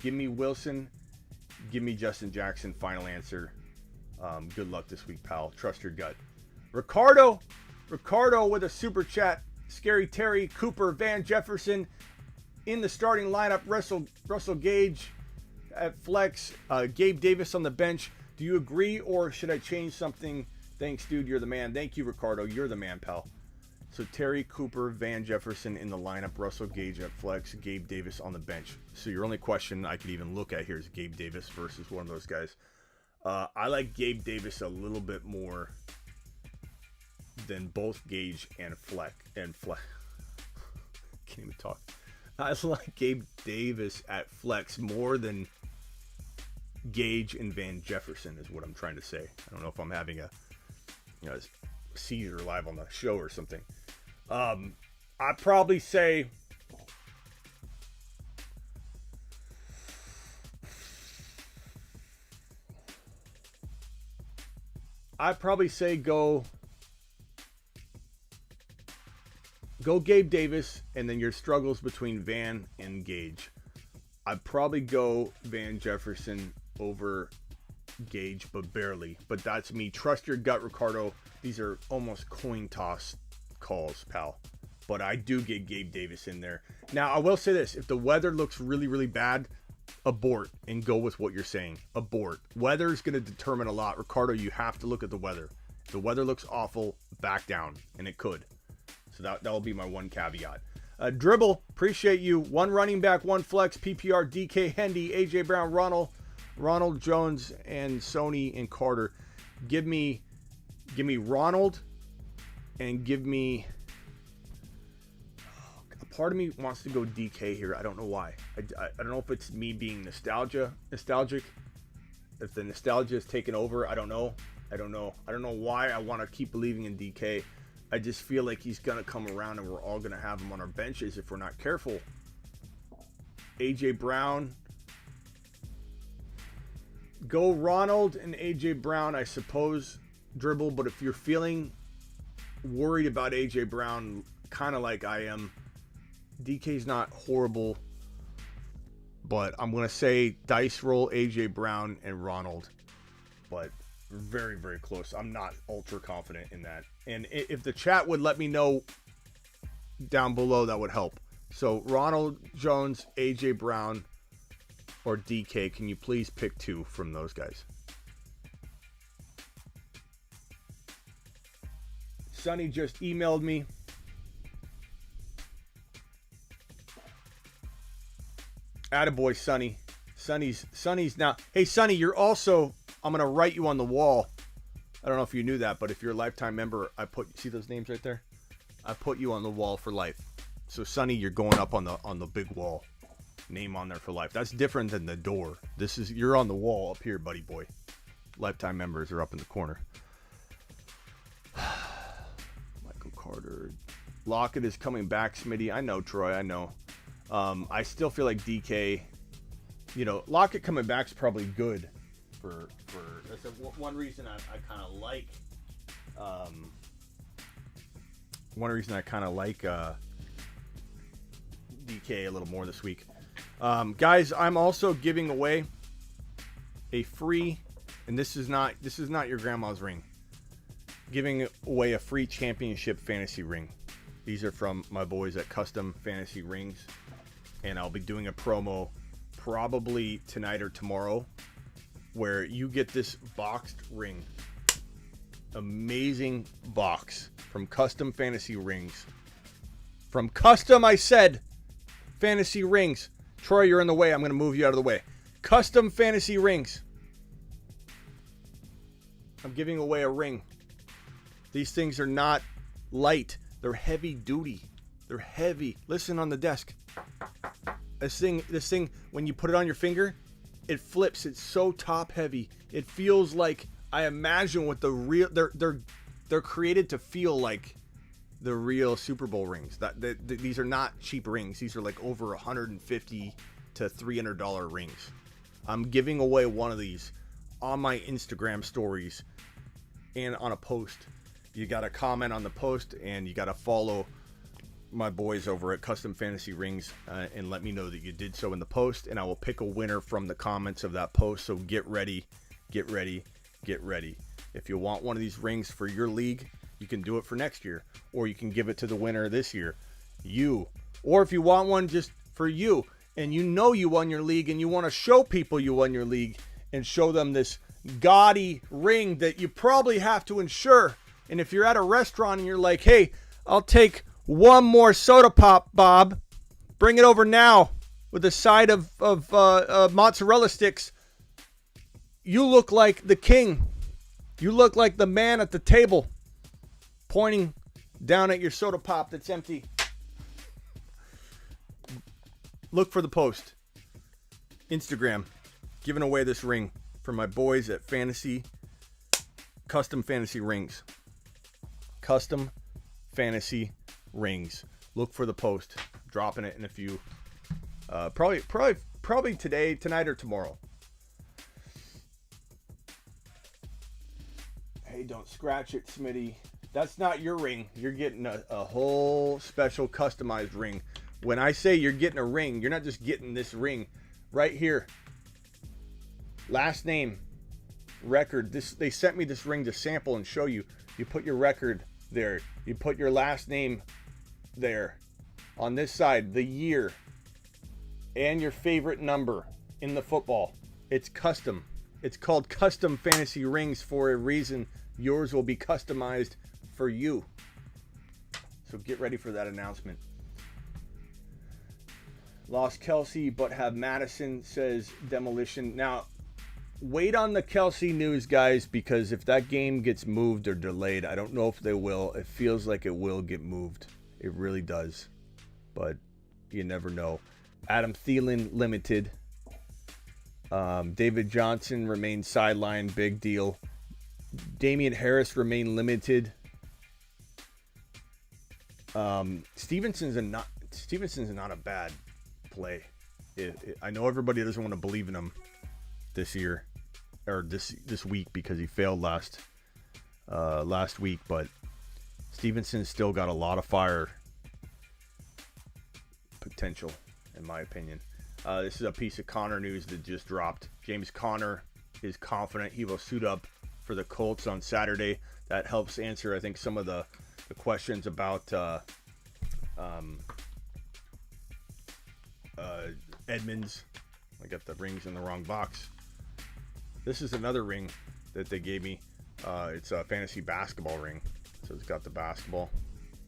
Give me Wilson. Give me Justin Jackson. Final answer. Good luck this week, pal. Trust your gut. Ricardo with a super chat. Scary Terry, Cooper, Van Jefferson in the starting lineup. Russell Gage at flex. Gabe Davis on the bench. Do you agree, or should I change something? Thanks, dude. You're the man. Thank you, Ricardo. You're the man, pal. So Terry, Cooper, Van Jefferson in the lineup. Russell Gage at flex. Gabe Davis on the bench. So your only question I could even look at here is Gabe Davis versus one of those guys. I like Gabe Davis a little bit more than both Gage and Fleck. Can't even talk. I like Gabe Davis at flex more than Gage and Van Jefferson is what I'm trying to say. I don't know if I'm having a seizure live on the show or something. I'd probably say go Gabe Davis, and then your struggles between Van and Gage. I'd probably go Van Jefferson over Gage, but barely. But that's me. Trust your gut, Ricardo. These are almost coin toss calls, pal. But I do get Gabe Davis in there. Now, I will say this. If the weather looks really, really bad, abort and go with what you're saying. Abort. Weather is going to determine a lot. Ricardo, you have to look at the weather. If the weather looks awful, back down. And it could. So that will be my one caveat. Dribble, appreciate you. 1 running back, 1 flex, PPR, DK, Hendy, AJ Brown, Ronald Jones, and Sony and Carter. Give me Ronald, and give me. A part of me wants to go DK here. I don't know why. I don't know if it's me being nostalgic. If the nostalgia is taken over, I don't know. I don't know why I want to keep believing in DK. I just feel like he's going to come around and we're all going to have him on our benches if we're not careful. AJ Brown. Go Ronald and AJ Brown, I suppose, Dribble. But if you're feeling worried about AJ Brown, kind of like I am, DK's not horrible. But I'm going to say dice roll AJ Brown and Ronald. But very, very close. I'm not ultra confident in that. And if the chat would let me know down below, that would help. So Ronald Jones, AJ Brown, or DK, can you please pick 2 from those guys? Sonny just emailed me. Attaboy, Sonny. Sonny's now. Hey, Sonny, you're also. I'm gonna write you on the wall. I don't know if you knew that, but if you're a lifetime member, see those names right there? I put you on the wall for life. So Sonny, you're going up on the big wall. Name on there for life. That's different than the door. You're on the wall up here, buddy boy. Lifetime members are up in the corner. Michael Carter. Lockett is coming back, Smitty. I know, Troy. I know. I still feel like DK. Lockett coming back is probably good. For that's one reason I kind of like. One reason I kind of like DK a little more this week. Guys, I'm also giving away a free, and this is not your grandma's ring. Giving away a free championship fantasy ring. These are from my boys at Custom Fantasy Rings, and I'll be doing a promo probably tonight or tomorrow, where you get this boxed ring. Amazing box from Custom Fantasy Rings. From Custom, I said, Fantasy Rings. Troy, you're in the way. I'm going to move you out of the way. Custom Fantasy Rings. I'm giving away a ring. These things are not light. They're heavy duty. They're heavy. Listen on the desk. This thing, when you put it on your finger, it flips. It's so top heavy. It feels like, I imagine what the real, they're created to feel like the real Super Bowl rings. These are not cheap rings. These are like over $150 to $300 rings. I'm giving away one of these on my Instagram stories and on a post. You got to comment on the post and you got to follow my boys over at Custom Fantasy Rings and let me know that you did so in the post, and I will pick a winner from the comments of that post. So get ready, get ready, get ready. If you want one of these rings for your league, you can do it for next year, or you can give it to the winner this year. Or if you want one just for you, and you know you won your league, and you want to show people you won your league, and show them this gaudy ring that you probably have to insure. And if you're at a restaurant and you're like, hey, I'll take one more soda pop, Bob. Bring it over now with a side of mozzarella sticks. You look like the king. You look like the man at the table pointing down at your soda pop that's empty. Look for the post. Instagram. Giving away this ring for my boys at Custom Fantasy Rings. Custom Fantasy Rings. Look for the post. Dropping it in a few. Probably today, tonight, or tomorrow. Hey, don't scratch it, Smitty. That's not your ring. You're getting a whole special customized ring. When I say you're getting a ring, you're not just getting this ring right here. Last name, record. They sent me this ring to sample and show you. You put your record there. You put your last name there. On this side, the year and your favorite number in the football. It's custom. It's called Custom Fantasy Rings for a reason. Yours will be customized for you. So get ready for that announcement. Lost Kelsey, but have Mattison, says Demolition. Now, wait on the Kelsey news, guys, because if that game gets moved or delayed, I don't know if they will. It feels like it will get moved. It really does. But you never know. Adam Thielen, limited. David Johnson remains sidelined. Big deal. Damian Harris remain limited. Stevenson's not a bad play. I know everybody doesn't want to believe in him this year or this week because he failed last week, but Stevenson's still got a lot of fire potential, in my opinion. This is a piece of Connor news that just dropped. James Conner is confident he will suit up for the Colts on Saturday. That helps answer, I think, some of the questions about Edmonds. I got the rings in the wrong box. This is another ring that they gave me. It's a fantasy basketball ring. So it's got the basketball.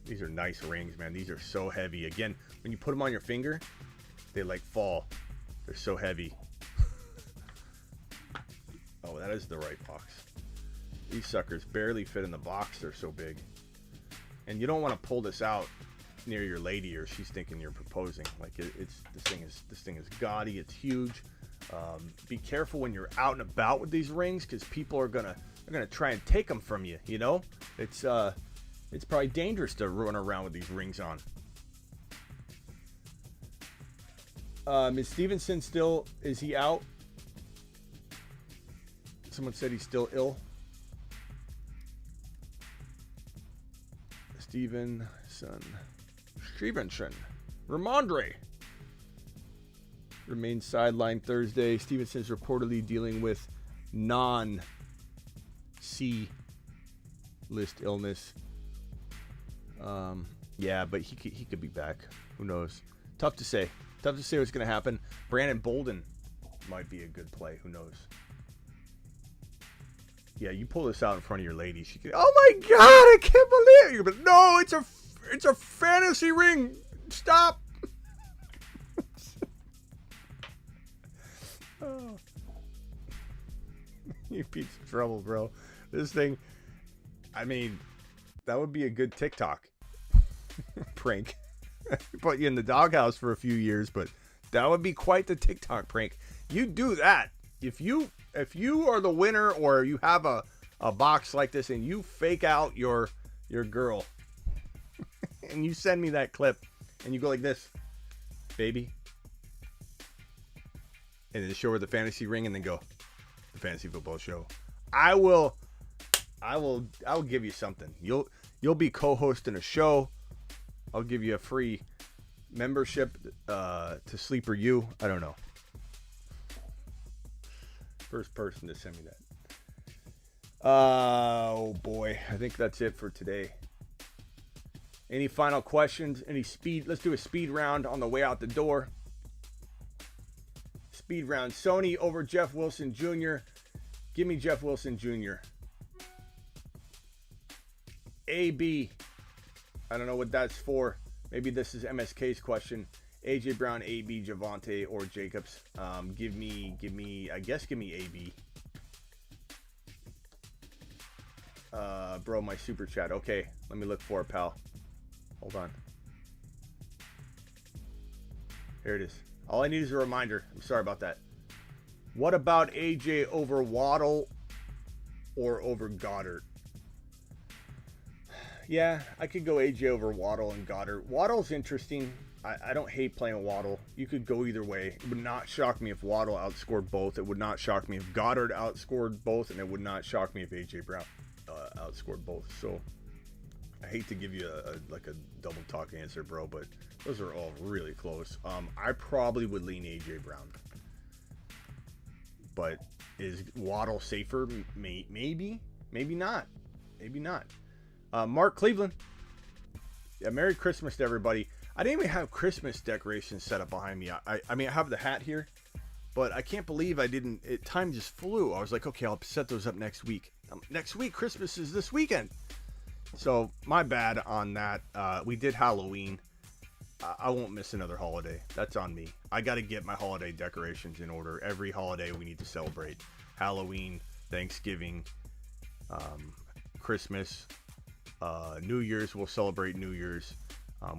These are nice rings, man. These are so heavy. Again, when you put them on your finger, they like fall. They're so heavy. Oh, that is the right box. These suckers barely fit in the box. They're so big. And you don't want to pull this out near your lady or she's thinking you're proposing. Like this thing is gaudy. It's huge. Be careful when you're out and about with these rings because people are gonna try and take them from you. You know, it's probably dangerous to run around with these rings on. Is Stevenson is he out? Someone said he's still ill. Stevenson. Ramondre remains sidelined Thursday. Stevenson's reportedly dealing with non-C list illness. Yeah, but he could be back. Who knows? Tough to say. Tough to say what's going to happen. Brandon Bolden might be a good play. Who knows? Yeah, you pull this out in front of your lady. She can, oh my God, I can't believe it. But no, it's a fantasy ring. Stop. Oh. You'd be in trouble, bro. This thing, I mean, that would be a good TikTok prank. Put you in the doghouse for a few years, but that would be quite the TikTok prank. You do that. If you are the winner, or you have a box like this and you fake out your girl and you send me that clip and you go like this, baby, and then show her the fantasy ring and then go, the fantasy football show. I will give you something. You'll be co-hosting a show. I'll give you a free membership to Sleeper U. I don't know. First person to send me that. Oh boy, I think that's it for today. Any final questions? Any speed? Let's do a speed round on the way out the door. Speed round. Sony over Jeff Wilson Jr. Give me Jeff Wilson Jr. AB. I don't know what that's for. Maybe this is MSK's question. AJ Brown, AB, Javonte, or Jacobs. Give me AB. Bro, my super chat. Okay, let me look for it, pal. Hold on. Here it is. All I need is a reminder. I'm sorry about that. What about AJ over Waddle or over Goddard? Yeah, I could go AJ over Waddle and Goddard. Waddle's interesting. I don't hate playing Waddle. You could go either way. It would not shock me if Waddle outscored both. It would not shock me if Goddard outscored both. And it would not shock me if AJ Brown outscored both. So I hate to give you a double talk answer, bro, but those are all really close. I probably would lean AJ Brown. But is Waddle safer? Maybe. Maybe not. Maybe not. Mark Cleveland. Yeah, Merry Christmas to everybody. I didn't even have Christmas decorations set up behind me. I mean, I have the hat here, but I can't believe I didn't. Time just flew. I was like, okay, I'll set those up next week. Next week, Christmas is this weekend. So, my bad on that. We did Halloween. I won't miss another holiday. That's on me. I got to get my holiday decorations in order. Every holiday we need to celebrate. Halloween, Thanksgiving, Christmas, New Year's. We'll celebrate New Year's.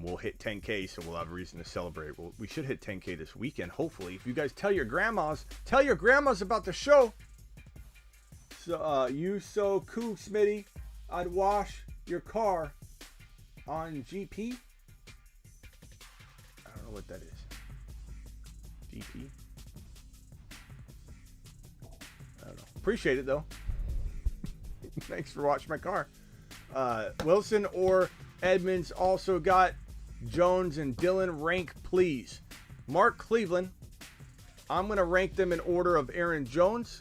We'll hit 10K, so we'll have a reason to celebrate. We should hit 10K this weekend, hopefully. If you guys tell your grandmas about the show. So, you so cool, Smitty. I'd wash your car on GP. I don't know what that is. GP. I don't know. Appreciate it, though. Thanks for watching my car. Wilson or Edmonds also got Jones and Dillon. Rank, please. Mark Cleveland. I'm going to rank them in order of Aaron Jones.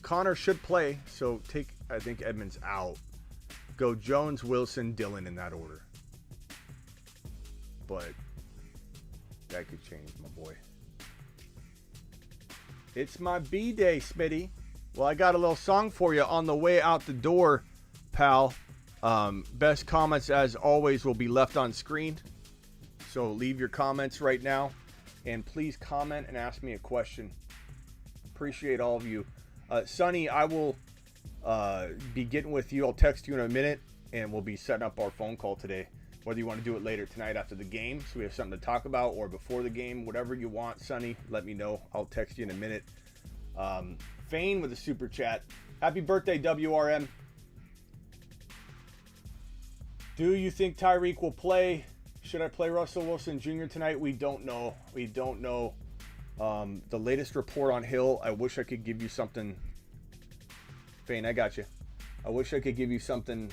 Connor should play, so take, I think, Edmonds out. Go Jones, Wilson, Dillon in that order. But that could change, my boy. It's my B-Day, Smitty. Well, I got a little song for you on the way out the door, pal. Best comments, as always, will be left on screen. So leave your comments right now. And please comment and ask me a question. Appreciate all of you. Sonny, I will be getting with you. I'll text you in a minute, and we'll be setting up our phone call today. Whether you want to do it later tonight after the game, so we have something to talk about, or before the game, whatever you want, Sonny, let me know. I'll text you in a minute. Fane with a super chat. Happy birthday, WRM. Do you think Tyreek will play? Should I play Russell Wilson Jr. tonight? We don't know. We don't know. The latest report on Hill, I wish I could give you something. Fane, I got you. I wish I could give you something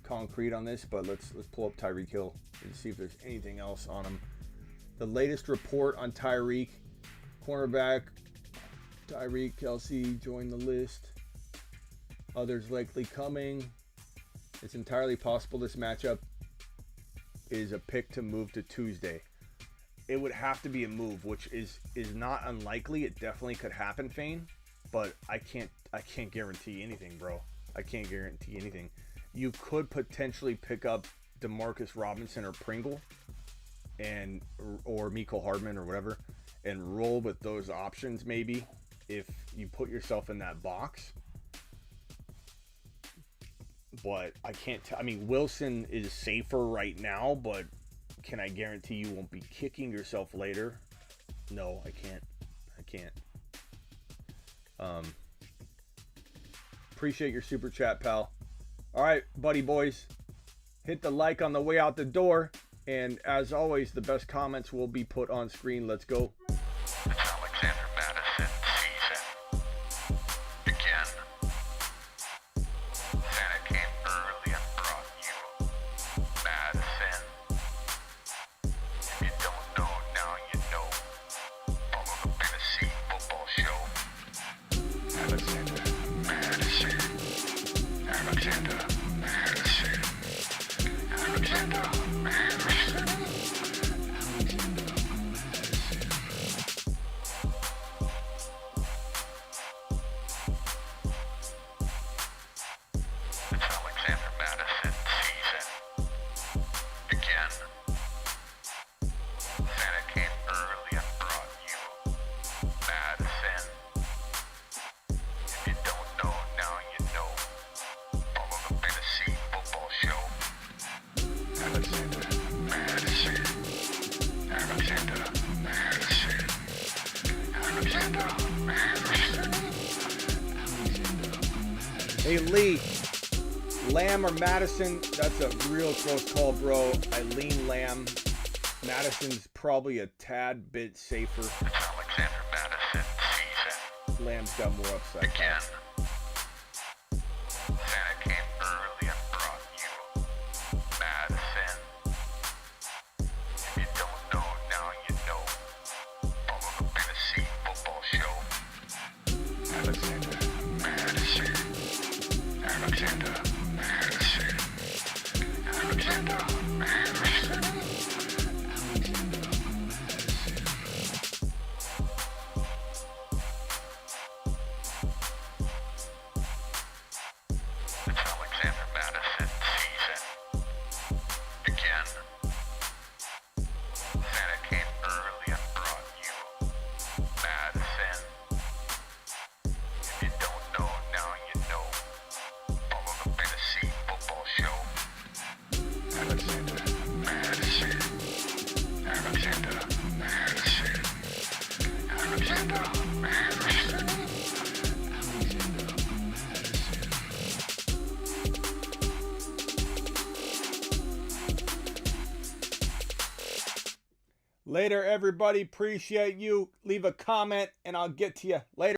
concrete on this, but let's pull up Tyreek Hill and see if there's anything else on him. The latest report on Tyreek, cornerback, Tyreek, Kelsey joined the list. Others likely coming. It's entirely possible this matchup is a pick to move to Tuesday. it would have to be a move, which is not unlikely. It definitely could happen, Fane, but I can't guarantee anything, bro. I can't guarantee anything. You could potentially pick up DeMarcus Robinson or Pringle or Mecole Hardman or whatever and roll with those options maybe if you put yourself in that box. But I can't I mean, Wilson is safer right now, but can I guarantee you won't be kicking yourself later? No, I can't. Appreciate your super chat, pal. All right, buddy boys. Hit the like on the way out the door. And as always, the best comments will be put on screen. Let's go. It's Alexander Mattison season. Again. Santa came early and brought you Mattison. If you don't know, now you know. Follow the Fantasy Football Show. Alexander Mattison. Alexander Mattison. Alexander Mattison. It's Alexander Mattison season. Again. Santa came early and brought you Mattison. If you don't know, now you know. Follow the Fantasy Football Show. Alexander Mattison. Alexander Mattison. Alexander Mattison. Hey, Lee. Lamb or Madison? That's a real close call, bro. I lean Lamb. Madison's probably a tad bit safer. It's Alexander Mattison season. Lamb's got more upside. Again. Santa came early and brought you Mattison. If you don't know, now you know. Follow the Fantasy Football Show. Alexander Mattison. Alexander Mattison. Alexander Mattison. It's Alexander Mattison season. Again. Santa came early and brought you Mattison. If you don't know, now you know. Follow the Fantasy Football Show. Alexander Mattison. Alexander Mattison. Alexander Mattison. Later, everybody. Appreciate you. Leave a comment, and I'll get to you later.